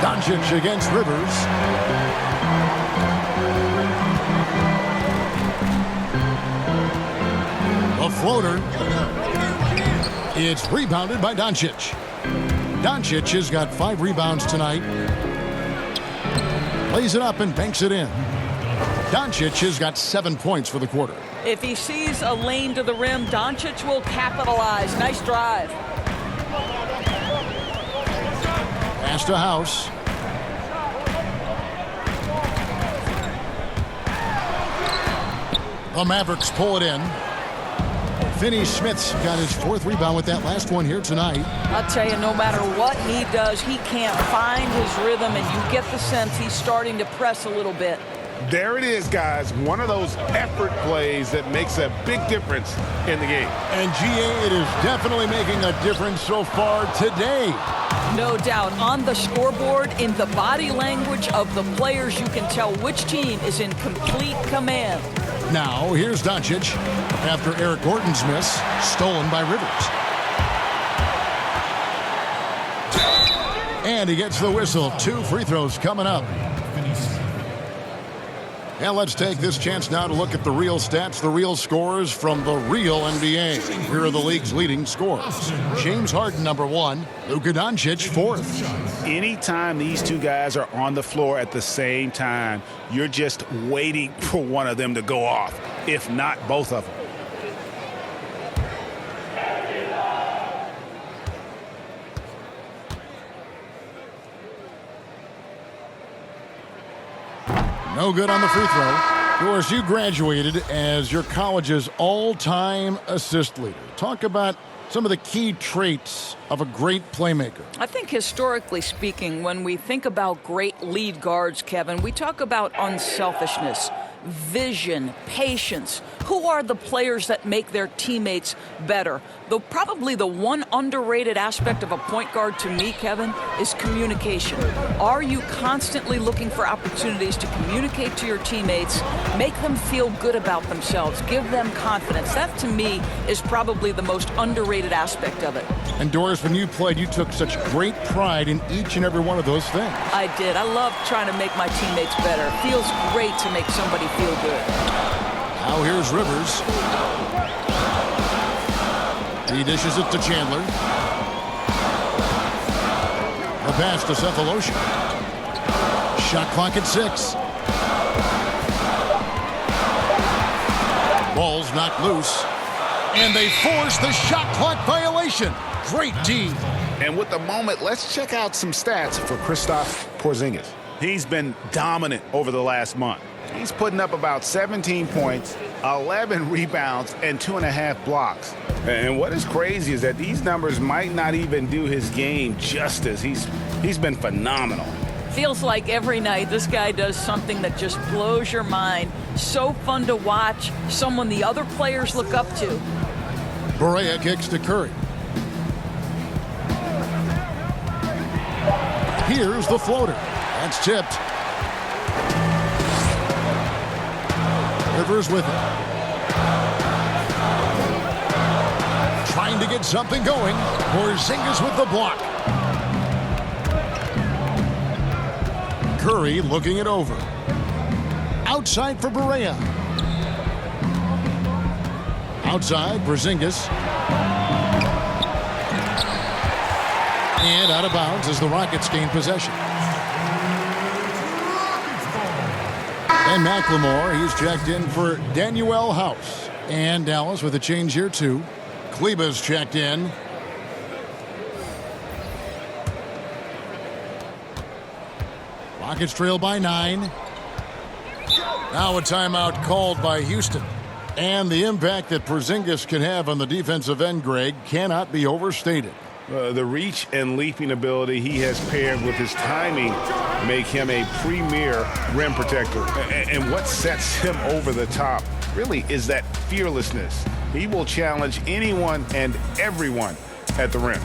Doncic against Rivers. A floater. It's rebounded by Doncic. Doncic has got 5 rebounds tonight. Plays it up and banks it in. Doncic has got 7 points for the quarter. If he sees a lane to the rim, Doncic will capitalize. Nice drive. Pass to House. The Mavericks pull it in. Finney-Smith's got his 4th rebound with that last one here tonight. I'll tell you, no matter what he does, he can't find his rhythm, and you get the sense he's starting to press a little bit. There it is, guys. One of those effort plays that makes a big difference in the game. And GA, it is definitely making a difference so far today. No doubt. On the scoreboard, in the body language of the players, you can tell which team is in complete command. Now, here's Doncic after Eric Gordon's miss, stolen by Rivers. And he gets the whistle. 2 free throws coming up. And let's take this chance now to look at the real stats, the real scores from the real NBA. Here are the league's leading scorers. James Harden, number 1. Luka Doncic, 4th. Anytime these two guys are on the floor at the same time, you're just waiting for one of them to go off, if not both of them. No good on the free throw. Of course, you graduated as your college's all-time assist leader. Talk about some of the key traits of a great playmaker. I think historically speaking, when we think about great lead guards, Kevin, we talk about unselfishness, vision, patience. Who are the players that make their teammates better? Though probably the one underrated aspect of a point guard to me, Kevin, is communication. Are you constantly looking for opportunities to communicate to your teammates, make them feel good about themselves, give them confidence? That, to me, is probably the most underrated aspect of it. And Doris, when you played, you took such great pride in each and every one of those things. I did. I love trying to make my teammates better. It feels great to make somebody feel good. Now here's Rivers. He dishes it to Chandler. A pass to Cephalosha. Shot clock at 6. Ball's knocked loose. And they force the shot clock violation. Great D. And with the moment, let's check out some stats for Kristaps Porzingis. He's been dominant over the last month. He's putting up about 17 points, 11 rebounds, and 2.5 blocks. And what is crazy is that these numbers might not even do his game justice. He's been phenomenal. Feels like every night this guy does something that just blows your mind. So fun to watch, someone the other players look up to. Barea kicks to Curry. Here's the floater. That's tipped. Rivers with it. Trying to get something going. Porzingis with the block. Curry looking it over. Outside for Barea. Outside, Porzingis. And out of bounds as the Rockets gain possession. And McLemore, he's checked in for Danuel House. And Dallas with a change here, too. Kleba's checked in. Rockets trail by 9. Now a timeout called by Houston. And the impact that Porzingis can have on the defensive end, Greg, cannot be overstated. The reach and leaping ability he has paired with his timing make him a premier rim protector. And what sets him over the top really is that fearlessness. He will challenge anyone and everyone at the rim.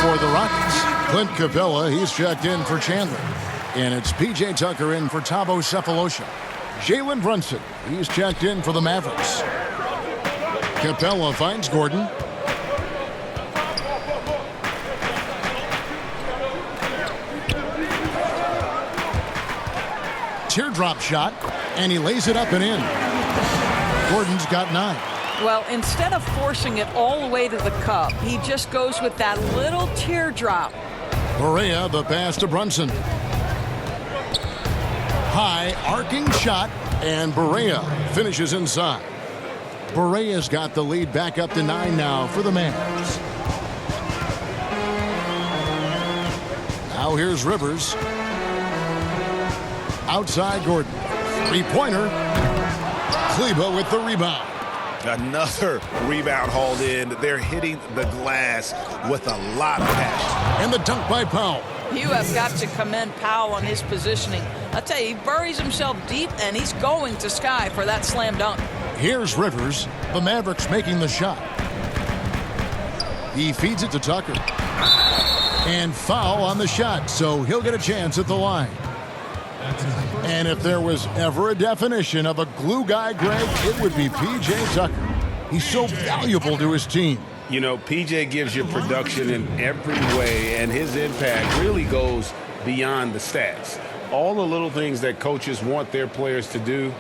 For the Rockets, Clint Capella, he's checked in for Chandler. And it's P.J. Tucker in for Thabo Cephalosha. Jalen Brunson, he's checked in for the Mavericks. Capella finds Gordon. Teardrop shot, and he lays it up and in. Gordon's got 9. Well, instead of forcing it all the way to the cup, he just goes with that little teardrop. Barea, the pass to Brunson. High arcing shot, and Barea finishes inside. Barea's got the lead back up to 9 now for the Mavs. Now here's Rivers. Outside Gordon. Three-pointer. Kleba with the rebound. Another rebound hauled in. They're hitting the glass with a lot of passion. And the dunk by Powell. You have got to commend Powell on his positioning. I tell you, he buries himself deep, and he's going to sky for that slam dunk. Here's Rivers. The Mavericks making the shot. He feeds it to Tucker. And foul on the shot, so he'll get a chance at the line. And if there was ever a definition of a glue guy, Greg, it would be P.J. Tucker. He's so valuable to his team. You know, P.J. gives you production in every way, and his impact really goes beyond the stats. All the little things that coaches want their players to do,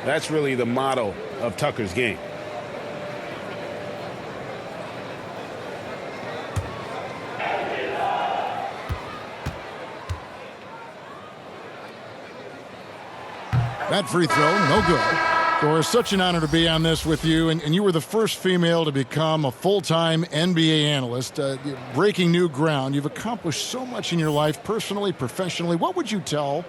that's really the motto of Tucker's game. That free throw, no good. Of course, such an honor to be on this with you. And you were the first female to become a full-time NBA analyst, breaking new ground. You've accomplished so much in your life, personally, professionally. What would you tell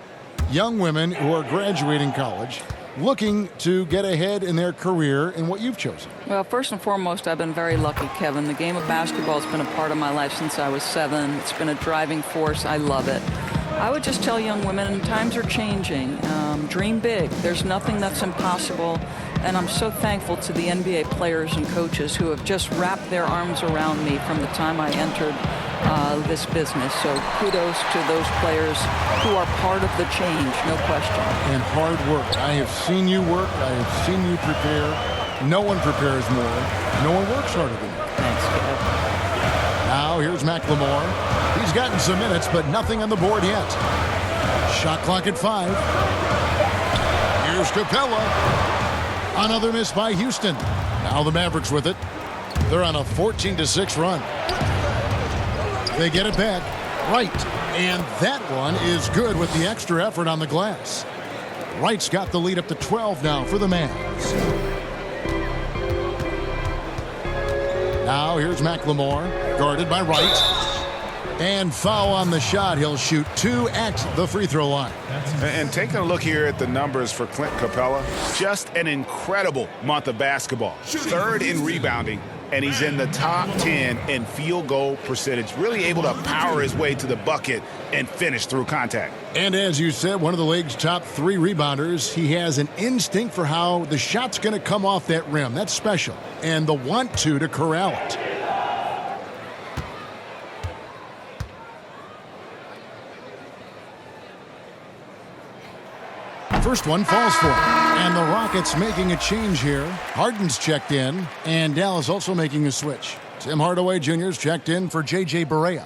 young women who are graduating college, looking to get ahead in their career in what you've chosen? Well, first and foremost, I've been very lucky, Kevin. The game of basketball has been a part of my life since I was 7. It's been a driving force. I love it. I would just tell young women, times are changing. Dream big. There's nothing that's impossible. And I'm so thankful to the NBA players and coaches who have just wrapped their arms around me from the time I entered this business. So kudos to those players who are part of the change, no question. And hard work. I have seen you work. I have seen you prepare. No one prepares more. No one works harder than you. Thanks, Kev. Now here's McLemore. He's gotten some minutes, but nothing on the board yet. Shot clock at 5. Here's Capella. Another miss by Houston. Now the Mavericks with it. They're on a 14-6 run. They get it back. Wright. And that one is good with the extra effort on the glass. Wright's got the lead up to 12 now for the Mavs. Now here's McLemore. Guarded by Wright. And foul on the shot. He'll shoot 2 at the free throw line. And taking a look here at the numbers for Clint Capella, just an incredible month of basketball. 3rd in rebounding, and he's in the top 10 in field goal percentage, really able to power his way to the bucket and finish through contact. And as you said, one of the league's top 3 rebounders. He has an instinct for how the shot's going to come off that rim. That's special. And the want to corral it. First one falls for him. And the Rockets making a change here. Harden's checked in, and Dallas also making a switch. Tim Hardaway Jr.'s checked in for J.J. Barea.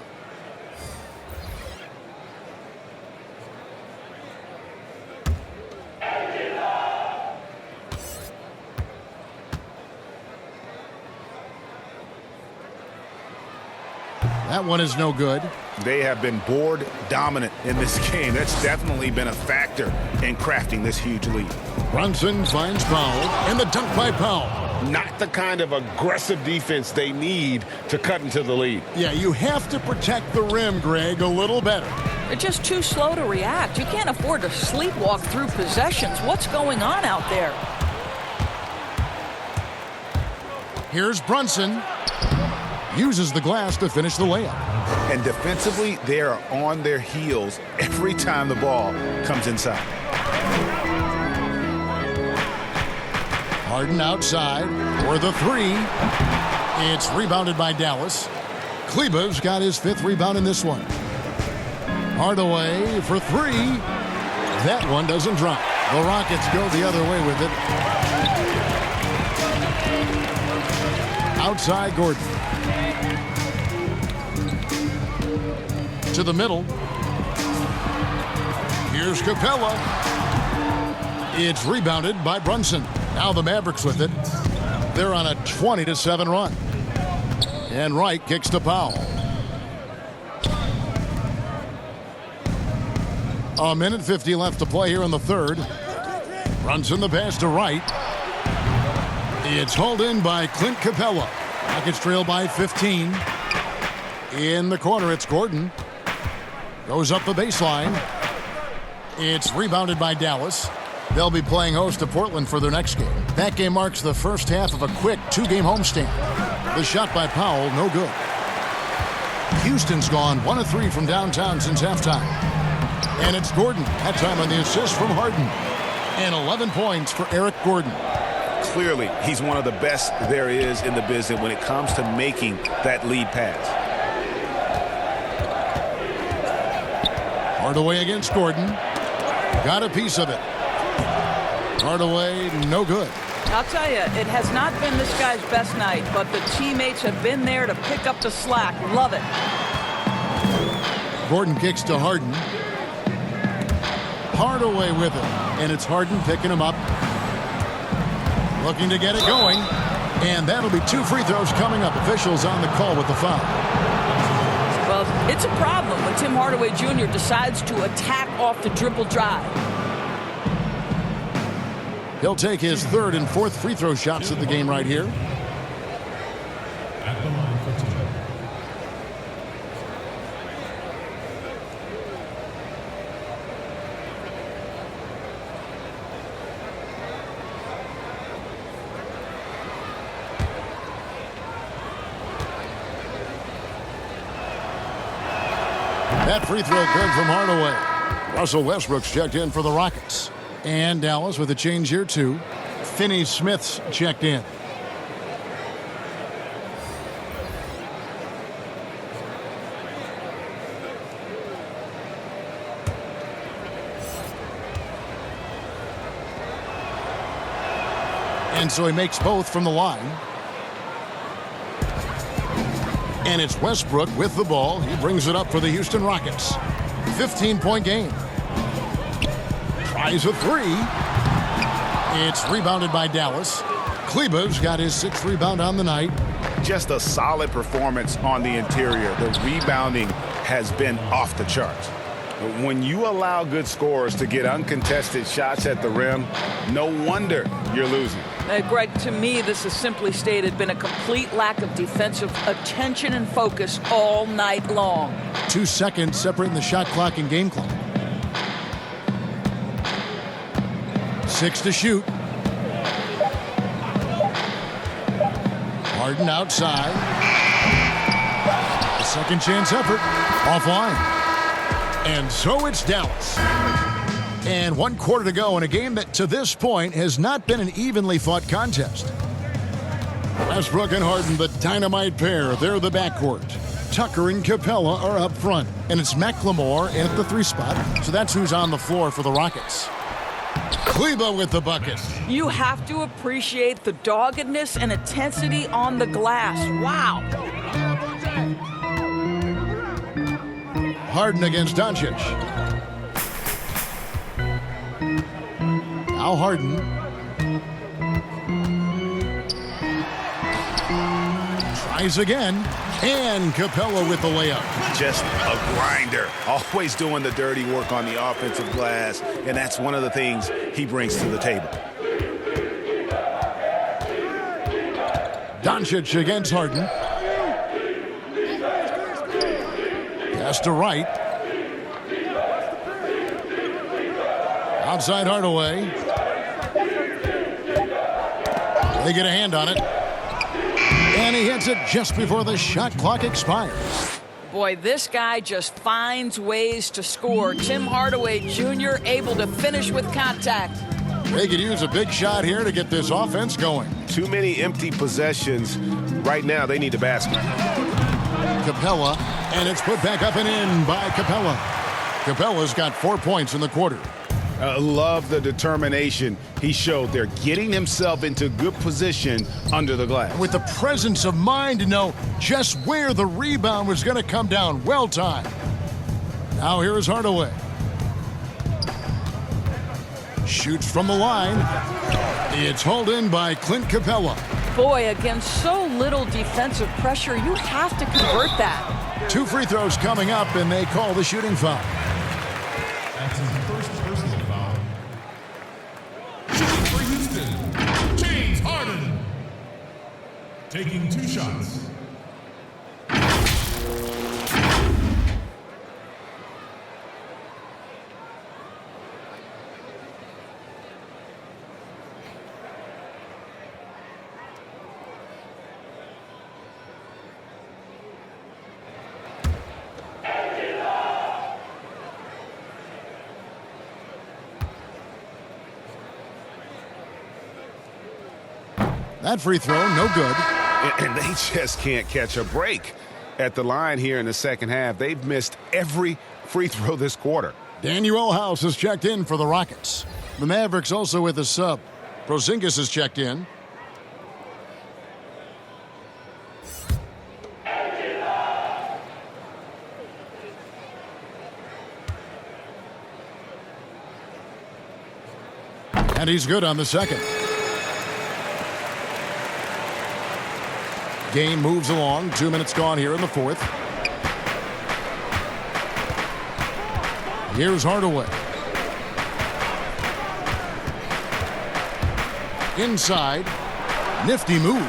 That one is no good. They have been board dominant in this game. That's definitely been a factor in crafting this huge lead. Brunson finds Powell, and the dunk by Powell. Not the kind of aggressive defense they need to cut into the lead. Yeah, you have to protect the rim, Greg, a little better. They're just too slow to react. You can't afford to sleepwalk through possessions. What's going on out there? Here's Brunson. Uses the glass to finish the layup. And defensively, they are on their heels every time the ball comes inside. Harden outside for the 3. It's rebounded by Dallas. Kleba's got his 5th rebound in this one. Hardaway for 3. That one doesn't drop. The Rockets go the other way with it. Outside Gordon. To the middle. Here's Capella. It's rebounded by Brunson. Now the Mavericks with it. They're on a 20-7 run. And Wright kicks to Powell. A minute 50 left to play here in the third. Brunson the pass to Wright. It's hauled in by Clint Capella. Rockets trail by 15. In the corner, it's Gordon. Goes up the baseline. It's rebounded by Dallas. They'll be playing host to Portland for their next game. That game marks the first half of a quick 2-game homestand. The shot by Powell, no good. Houston's gone 1 of 3 from downtown since halftime. And it's Gordon, that time on the assist from Harden. And 11 points for Eric Gordon. Clearly, he's one of the best there is in the business when it comes to making that lead pass. Hardaway against Gordon. Got a piece of it. Hardaway, no good. I'll tell you, it has not been this guy's best night, but the teammates have been there to pick up the slack. Love it. Gordon kicks to Harden. Hardaway with it. And it's Harden picking him up. Looking to get it going. And that'll be 2 free throws coming up. Officials on the call with the foul. Well, it's a problem when Tim Hardaway Jr. decides to attack off the dribble drive. He'll take his 3rd and 4th free throw shots of the game right here. At the line for 2. That free throw good from Hardaway. Russell Westbrook's checked in for the Rockets. And Dallas with a change here too. Finney Smith's checked in. And so he makes both from the line. And it's Westbrook with the ball. He brings it up for the Houston Rockets. 15-point game. Tries a 3. It's rebounded by Dallas. Kleba's got his 6th rebound on the night. Just a solid performance on the interior. The rebounding has been off the charts. When you allow good scorers to get uncontested shots at the rim, no wonder you're losing. Greg, to me, this has simply stated been a complete lack of defensive attention and focus all night long. 2 seconds separating the shot clock and game clock. 6 to shoot. Harden outside. A second chance effort. Offline. And so it's Dallas. And 1 quarter to go in a game that to this point has not been an evenly fought contest. Westbrook and Harden, the dynamite pair. They're the backcourt. Tucker and Capella are up front. And it's McLemore in at the 3 spot. So that's who's on the floor for the Rockets. Kleba with the bucket. You have to appreciate the doggedness and intensity on the glass. Wow. Harden against Doncic. Now Harden. Tries again. And Capella with the layup. Just a grinder. Always doing the dirty work on the offensive glass. And that's one of the things he brings to the table. Doncic against Harden. Pass to Wright. Outside Hardaway. They get a hand on it. And he hits it just before the shot clock expires. Boy, this guy just finds ways to score. Tim Hardaway Jr. able to finish with contact. They could use a big shot here to get this offense going. Too many empty possessions. Right now, they need a basket. Capella, and it's put back up and in by Capella. Capella's got 4 points in the quarter. Love the determination he showed there, getting himself into good position under the glass. With the presence of mind to know just where the rebound was going to come down. Well timed. Now here is Hardaway. Shoots from the line. It's hauled in by Clint Capella. Boy, against so little defensive pressure, you have to convert that. 2 free throws coming up, and they call the shooting foul. That's his first personal foul. Shooting for Houston, James Harden. Taking 2 shots. That free throw, no good. And they just can't catch a break at the line here in the second half. They've missed every free throw this quarter. Daniel House has checked in for the Rockets. The Mavericks also with a sub. Porzingis has checked in. And he's good on the second. Game moves along. 2 minutes gone here in the fourth. Here's Hardaway. Inside. Nifty move.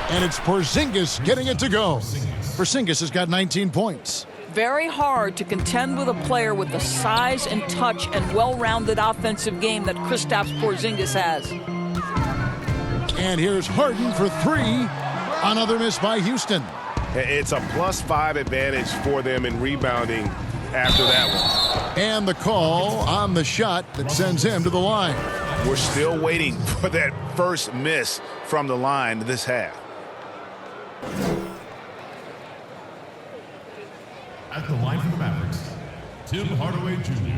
And it's Porzingis getting it to go. Porzingis has got 19 points. Very hard to contend with a player with the size and touch and well-rounded offensive game that Kristaps Porzingis has. And here's Harden for 3. Another miss by Houston. It's a +5 advantage for them in rebounding after that one. And the call on the shot that sends him to the line. We're still waiting for that first miss from the line this half. At the line for the Mavericks, Tim Hardaway Jr.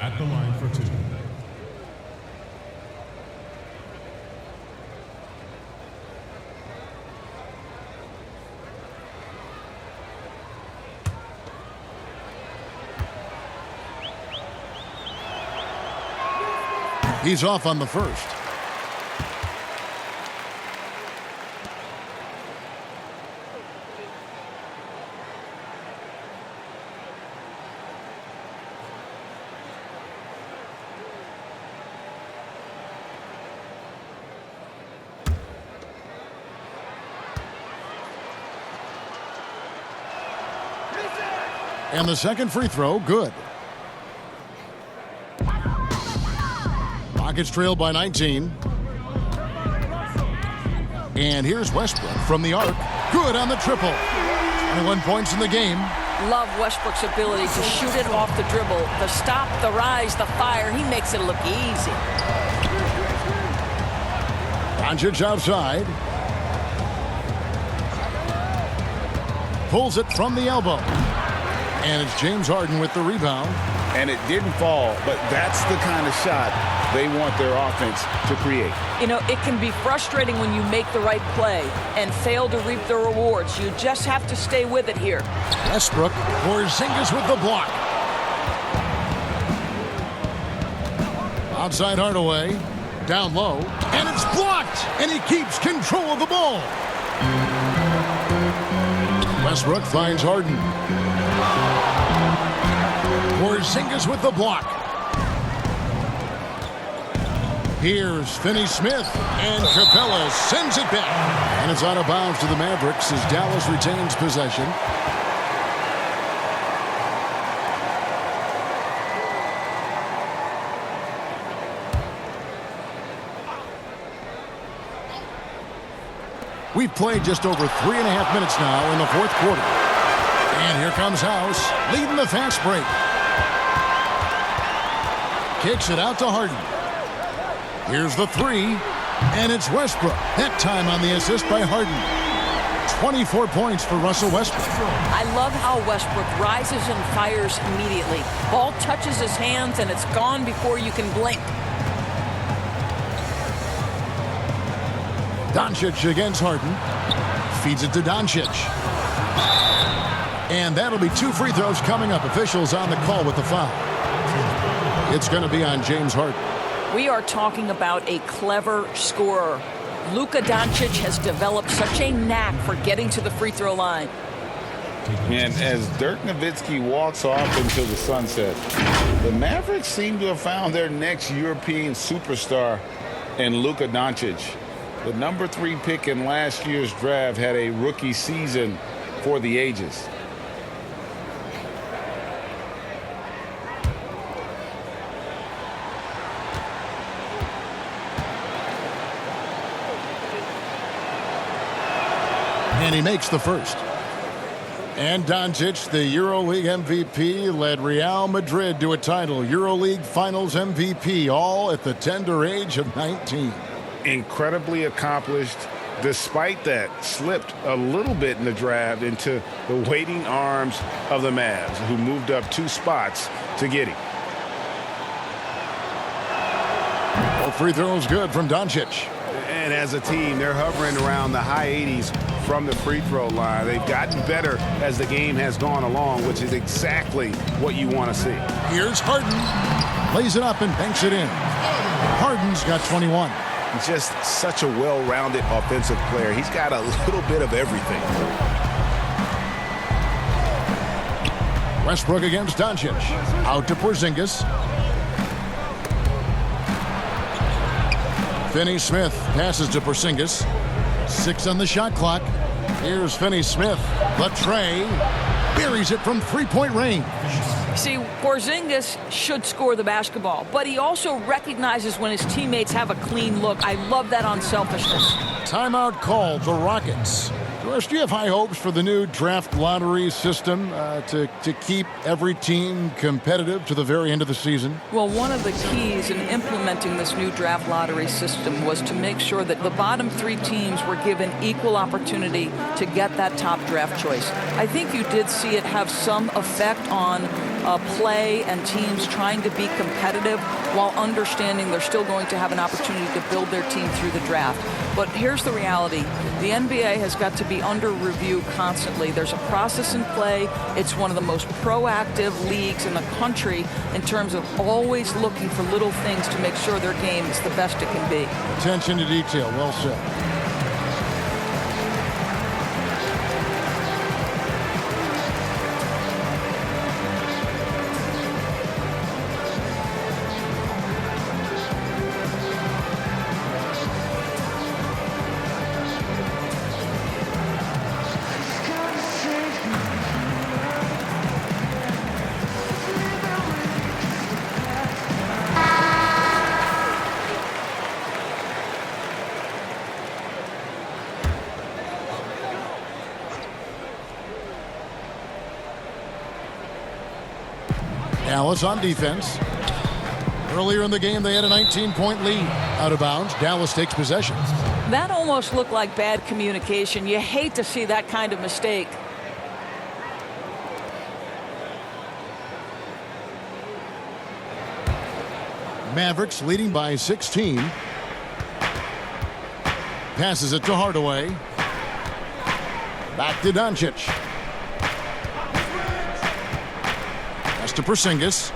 At the line for 2. He's off on the first. And the second free throw, good. Rockets trailed by 19. And here's Westbrook from the arc. Good on the triple. 21 points in the game. Love Westbrook's ability to shoot it off the dribble. The stop, the rise, the fire. He makes it look easy. Doncic outside. Pulls it from the elbow. And it's James Harden with the rebound. And it didn't fall, but that's the kind of shot they want their offense to create. You know, it can be frustrating when you make the right play and fail to reap the rewards. You just have to stay with it here. Westbrook, Porzingis with the block. Outside Hardaway, down low, and it's blocked, and he keeps control of the ball. Westbrook finds Harden. Porzingis with the block. Here's Finney-Smith, and Capella sends it back. And it's out of bounds to the Mavericks as Dallas retains possession. We've played just over 3.5 minutes now in the fourth quarter. And here comes House, leading the fast break. Kicks it out to Harden. Here's the three, and it's Westbrook. That time on the assist by Harden. 24 points for Russell Westbrook. I love how Westbrook rises and fires immediately. Ball touches his hands, and it's gone before you can blink. Doncic against Harden. Feeds it to Doncic. And that'll be 2 free throws coming up. Officials on the call with the foul. It's going to be on James Harden. We are talking about a clever scorer. Luka Doncic has developed such a knack for getting to the free throw line. And as Dirk Nowitzki walks off into the sunset, the Mavericks seem to have found their next European superstar in Luka Doncic. The number 3 pick in last year's draft had a rookie season for the ages. And he makes the first. And Doncic, the EuroLeague MVP, led Real Madrid to a title. EuroLeague Finals MVP, all at the tender age of 19. Incredibly accomplished. Despite that, slipped a little bit in the draft into the waiting arms of the Mavs, who moved up 2 spots to get him. Well, free throws good from Doncic. And as a team, they're hovering around the high 80s from the free throw line. They've gotten better as the game has gone along, which is exactly what you want to see. Here's Harden. Lays it up and banks it in. Harden's got 21. Just such a well-rounded offensive player. He's got a little bit of everything. Westbrook against Doncic. Out to Porzingis. Finney-Smith passes to Porzingis. 6 on the shot clock. Here's Finney-Smith. The tray. Buries it from 3-point range. See, Porzingis should score the basketball, but he also recognizes when his teammates have a clean look. I love that unselfishness. Timeout called, the Rockets. Doris, do you have high hopes for the new draft lottery system to keep every team competitive to the very end of the season? Well, one of the keys in implementing this new draft lottery system was to make sure that the bottom 3 teams were given equal opportunity to get that top draft choice. I think you did see it have some effect on play and teams trying to be competitive while understanding they're still going to have an opportunity to build their team through the draft. But here's the reality. The NBA has got to be under review constantly. There's a process in play. It's one of the most proactive leagues in the country in terms of always looking for little things to make sure their game is the best it can be. Attention to detail. Well said. Dallas on defense. Earlier in the game, they had a 19-point lead. Out of bounds, Dallas takes possession. That almost looked like bad communication. You hate to see that kind of mistake. Mavericks leading by 16. Passes it to Hardaway. Back to Doncic. Pass to Porzingis.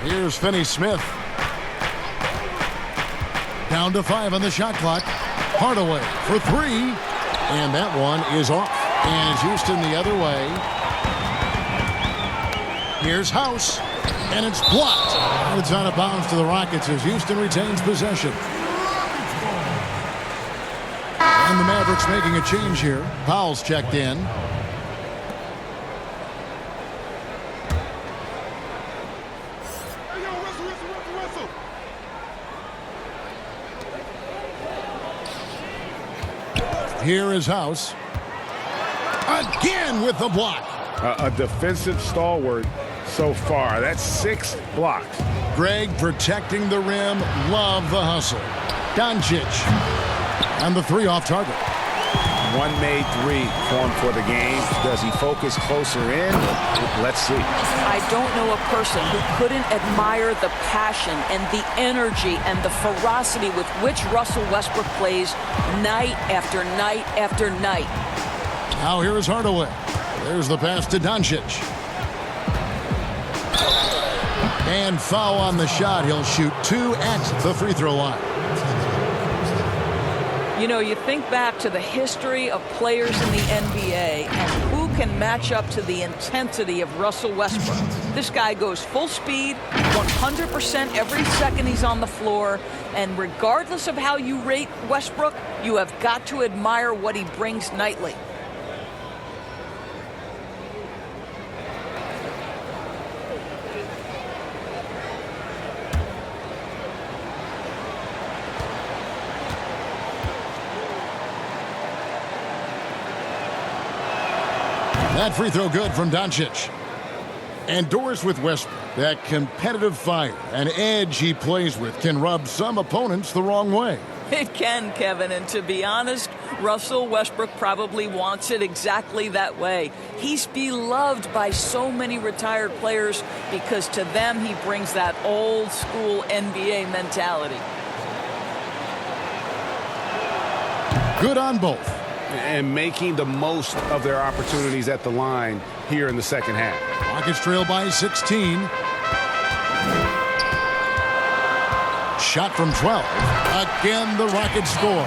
Here's Finney-Smith. Down to 5 on the shot clock. Hardaway for 3. And that one is off. And it's Houston the other way. Here's House. And it's blocked. And it's out of bounds to the Rockets as Houston retains possession. And the Mavericks making a change here. Powell's checked in. Here is House. Again with the block. A defensive stalwart so far. That's 6 blocks. Greg protecting the rim. Love the hustle. Doncic. And the 3 off target. One made 3 for him for the game. Does he focus closer in? Let's see. I don't know a person who couldn't admire the passion and the energy and the ferocity with which Russell Westbrook plays night after night after night. Now here is Hardaway. There's the pass to Doncic. And foul on the shot. He'll shoot 2 at the free throw line. You know, you think back to the history of players in the NBA and who can match up to the intensity of Russell Westbrook. This guy goes full speed, 100% every second he's on the floor, and regardless of how you rate Westbrook, you have got to admire what he brings nightly. That free throw good from Doncic. And doors with Westbrook. That competitive fire and edge he plays with can rub some opponents the wrong way. It can, Kevin, and to be honest, Russell Westbrook probably wants it exactly that way. He's beloved by so many retired players because to them he brings that old school NBA mentality. Good on both. And making the most of their opportunities at the line here in the second half. Rockets trail by 16. Shot from 12. Again, the Rockets score.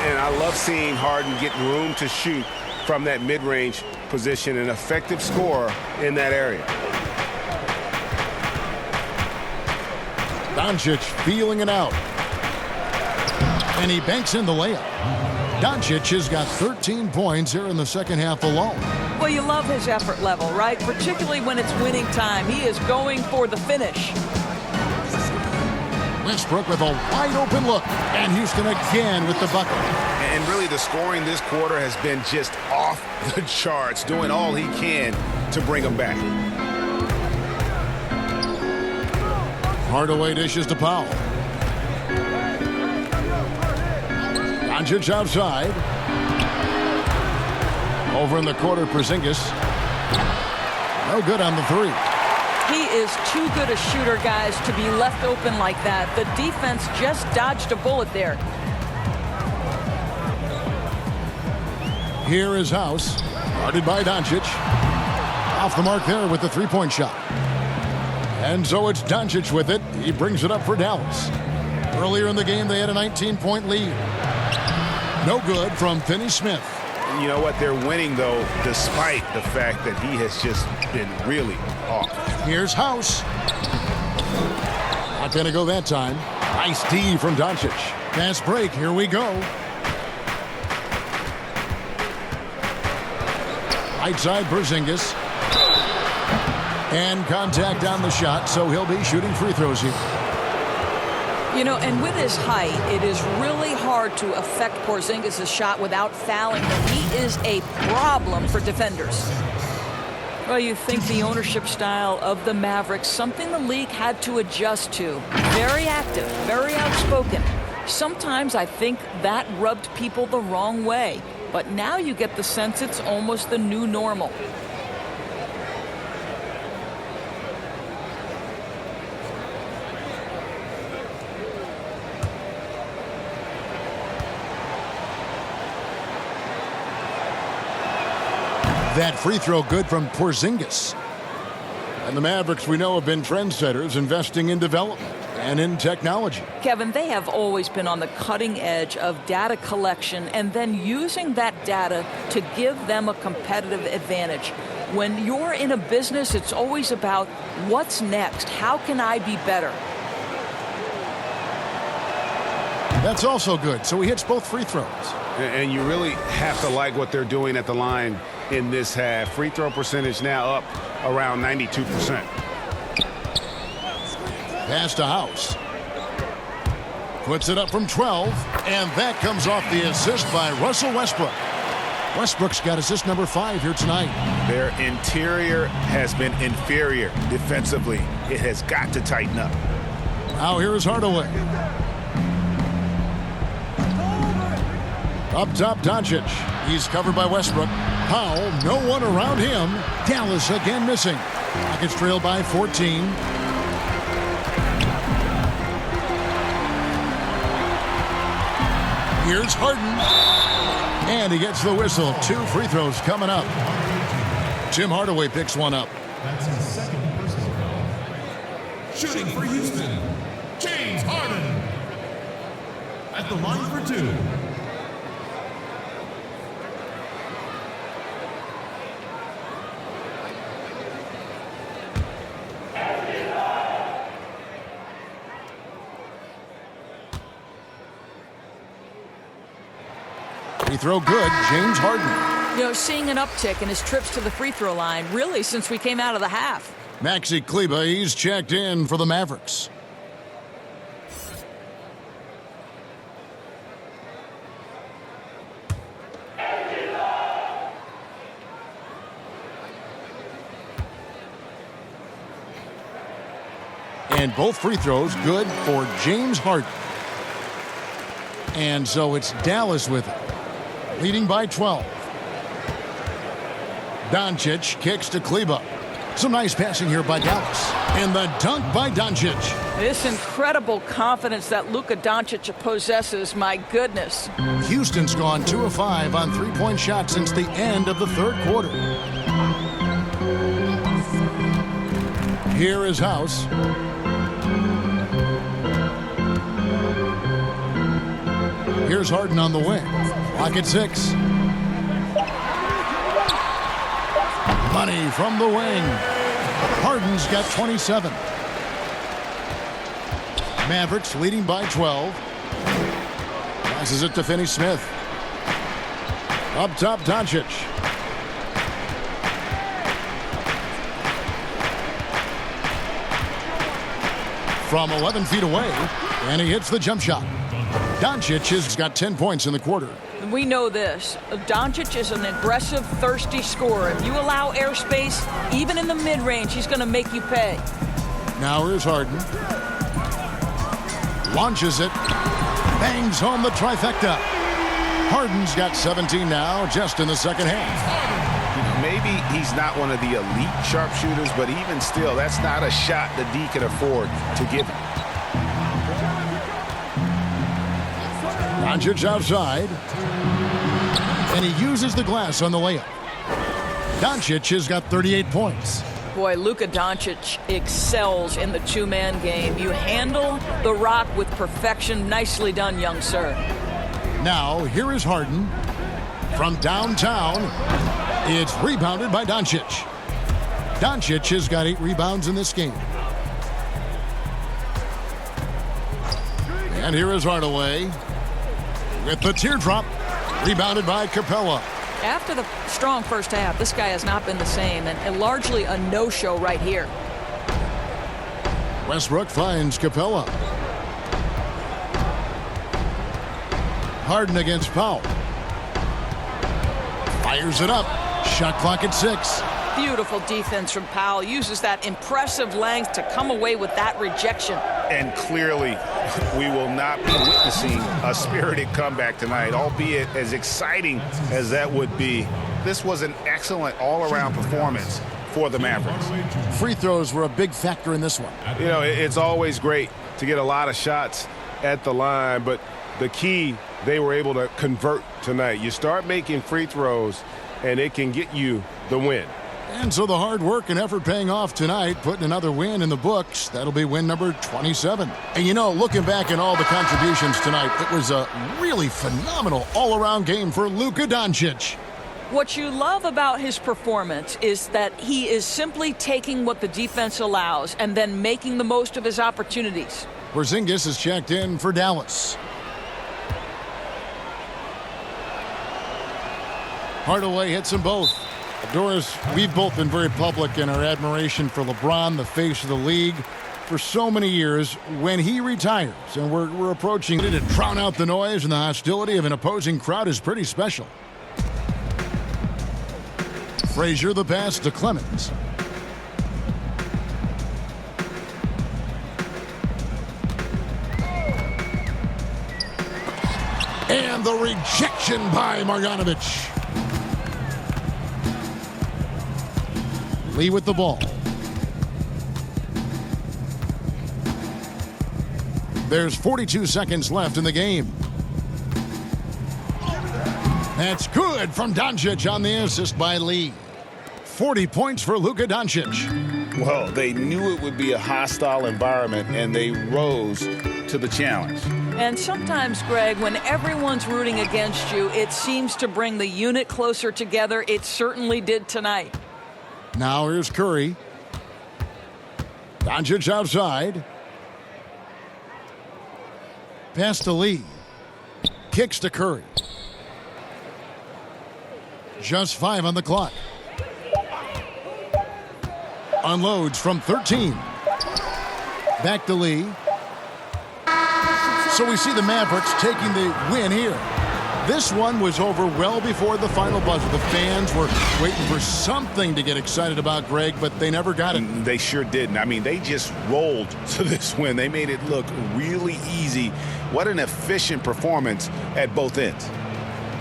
And I love seeing Harden get room to shoot from that mid-range position, an effective scorer in that area. Doncic feeling it out. And he banks in the layup. Doncic has got 13 points here in the second half alone. Well, you love his effort level, right? Particularly when it's winning time. He is going for the finish. Westbrook with a wide open look. And Houston again with the bucket. And really the scoring this quarter has been just off the charts, doing all he can to bring them back. Hardaway dishes to Powell. Doncic outside. Over in the corner, Porzingis. No good on the 3. He is too good a shooter, guys, to be left open like that. The defense just dodged a bullet there. Here is House. Guarded by Doncic. Off the mark there with the 3-point shot. And so it's Doncic with it. He brings it up for Dallas. Earlier in the game, they had a 19-point lead. No good from Finney-Smith. You know what? They're winning, though, despite the fact that he has just been really off. Here's House. Not going to go that time. Nice D from Doncic. Fast break. Here we go. Right side, Porzingis. And contact on the shot, so he'll be shooting free throws here. You know, and with his height, it is really hard to affect Porzingis' shot without fouling him. He is a problem for defenders. Well, you think the ownership style of the Mavericks, something the league had to adjust to. Very active, very outspoken. Sometimes I think that rubbed people the wrong way. But now you get the sense it's almost the new normal. That free throw good from Porzingis. And the Mavericks, we know, have been trendsetters, investing in development and in technology. Kevin, they have always been on the cutting edge of data collection and then using that data to give them a competitive advantage. When you're in a business, it's always about what's next? How can I be better? That's also good. So he hits both free throws. And you really have to like what they're doing at the line in this half. Free throw percentage now up around 92%. Pass to House. Puts it up from 12, and that comes off the assist by Russell Westbrook. Westbrook's got assist number 5 here tonight. Their interior has been inferior defensively. It has got to tighten up. Now here is Hardaway. Up top, Doncic. He's covered by Westbrook. Powell, no one around him. Dallas again missing. Rockets trailed by 14. Here's Harden. And he gets the whistle. 2 free throws coming up. Tim Hardaway picks one up. That's his second personal foul. Shooting for Houston, James Harden. At the line for 2. Free throw good, James Harden. You know, seeing an uptick in his trips to the free throw line, really, since we came out of the half. Maxi Kleber, he's checked in for the Mavericks. And both free throws good for James Harden. And so it's Dallas with it, leading by 12. Doncic kicks to Kleber. Some nice passing here by Dallas. And the dunk by Doncic. This incredible confidence that Luka Doncic possesses, my goodness. Houston's gone 2 of 5 on three-point shots since the end of the third quarter. Here is House. Here's Harden on the wing. Clock at 6. Money from the wing. Harden's got 27. Mavericks leading by 12. Passes it to Finney-Smith. Up top, Doncic. From 11 feet away, and he hits the jump shot. Doncic has got 10 points in the quarter. We know this. Doncic is an aggressive, thirsty scorer. If you allow airspace, even in the mid-range, he's going to make you pay. Now here's Harden. Launches it. Bangs home the trifecta. Harden's got 17 now, just in the second half. Maybe he's not one of the elite sharpshooters, but even still, that's not a shot that D can afford to give him. Doncic outside. And he uses the glass on the layup. Doncic has got 38 points. Boy, Luka Doncic excels in the two-man game. You handle the rock with perfection. Nicely done, young sir. Now, here is Harden. From downtown, it's rebounded by Doncic. Doncic has got 8 rebounds in this game. And here is Hardaway with the teardrop, rebounded by Capella. After the strong first half, this guy has not been the same, and largely a no-show right here. Westbrook finds Capella. Harden against Powell. Fires it up. Shot clock at 6. Beautiful defense from Powell. Uses that impressive length to come away with that rejection. And clearly, we will not be witnessing a spirited comeback tonight, albeit as exciting as that would be. This was an excellent all-around performance for the Mavericks. Free throws were a big factor in this one. You know, it's always great to get a lot of shots at the line, but the key, they were able to convert tonight. You start making free throws, and it can get you the win. And so the hard work and effort paying off tonight, putting another win in the books. That'll be win number 27. And, you know, looking back at all the contributions tonight, it was a really phenomenal all-around game for Luka Doncic. What you love about his performance is that he is simply taking what the defense allows and then making the most of his opportunities. Porzingis is checked in for Dallas. Hardaway hits them both. Doris, we've both been very public in our admiration for LeBron, the face of the league, for so many years. When he retires, and we're approaching it, to drown out the noise and the hostility of an opposing crowd is pretty special. Frazier the pass to Clemens. And the rejection by Marjanovic. Lee with the ball. There's 42 seconds left in the game. That's good from Doncic on the assist by Lee. 40 points for Luka Doncic. Well, they knew it would be a hostile environment, and they rose to the challenge. And sometimes, Greg, when everyone's rooting against you, it seems to bring the unit closer together. It certainly did tonight. Now here's Curry. Doncic outside. Pass to Lee. Kicks to Curry. Just 5 on the clock. Unloads from 13. Back to Lee. So we see the Mavericks taking the win here. This one was over well before the final buzzer. The fans were waiting for something to get excited about, Greg, but they never got it. They sure didn't. I mean, they just rolled to this win. They made it look really easy. What an efficient performance at both ends.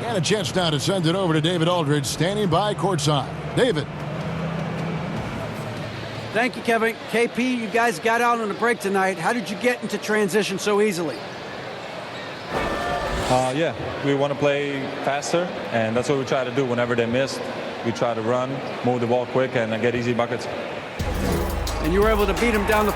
And a chance now to send it over to David Aldridge, standing by courtside. David. Thank you, Kevin. KP, you guys got out on a break tonight. How did you get into transition so easily? Yeah, we want to play faster, and that's what we try to do whenever they miss. We try to run, move the ball quick, and get easy buckets. And you were able to beat them down the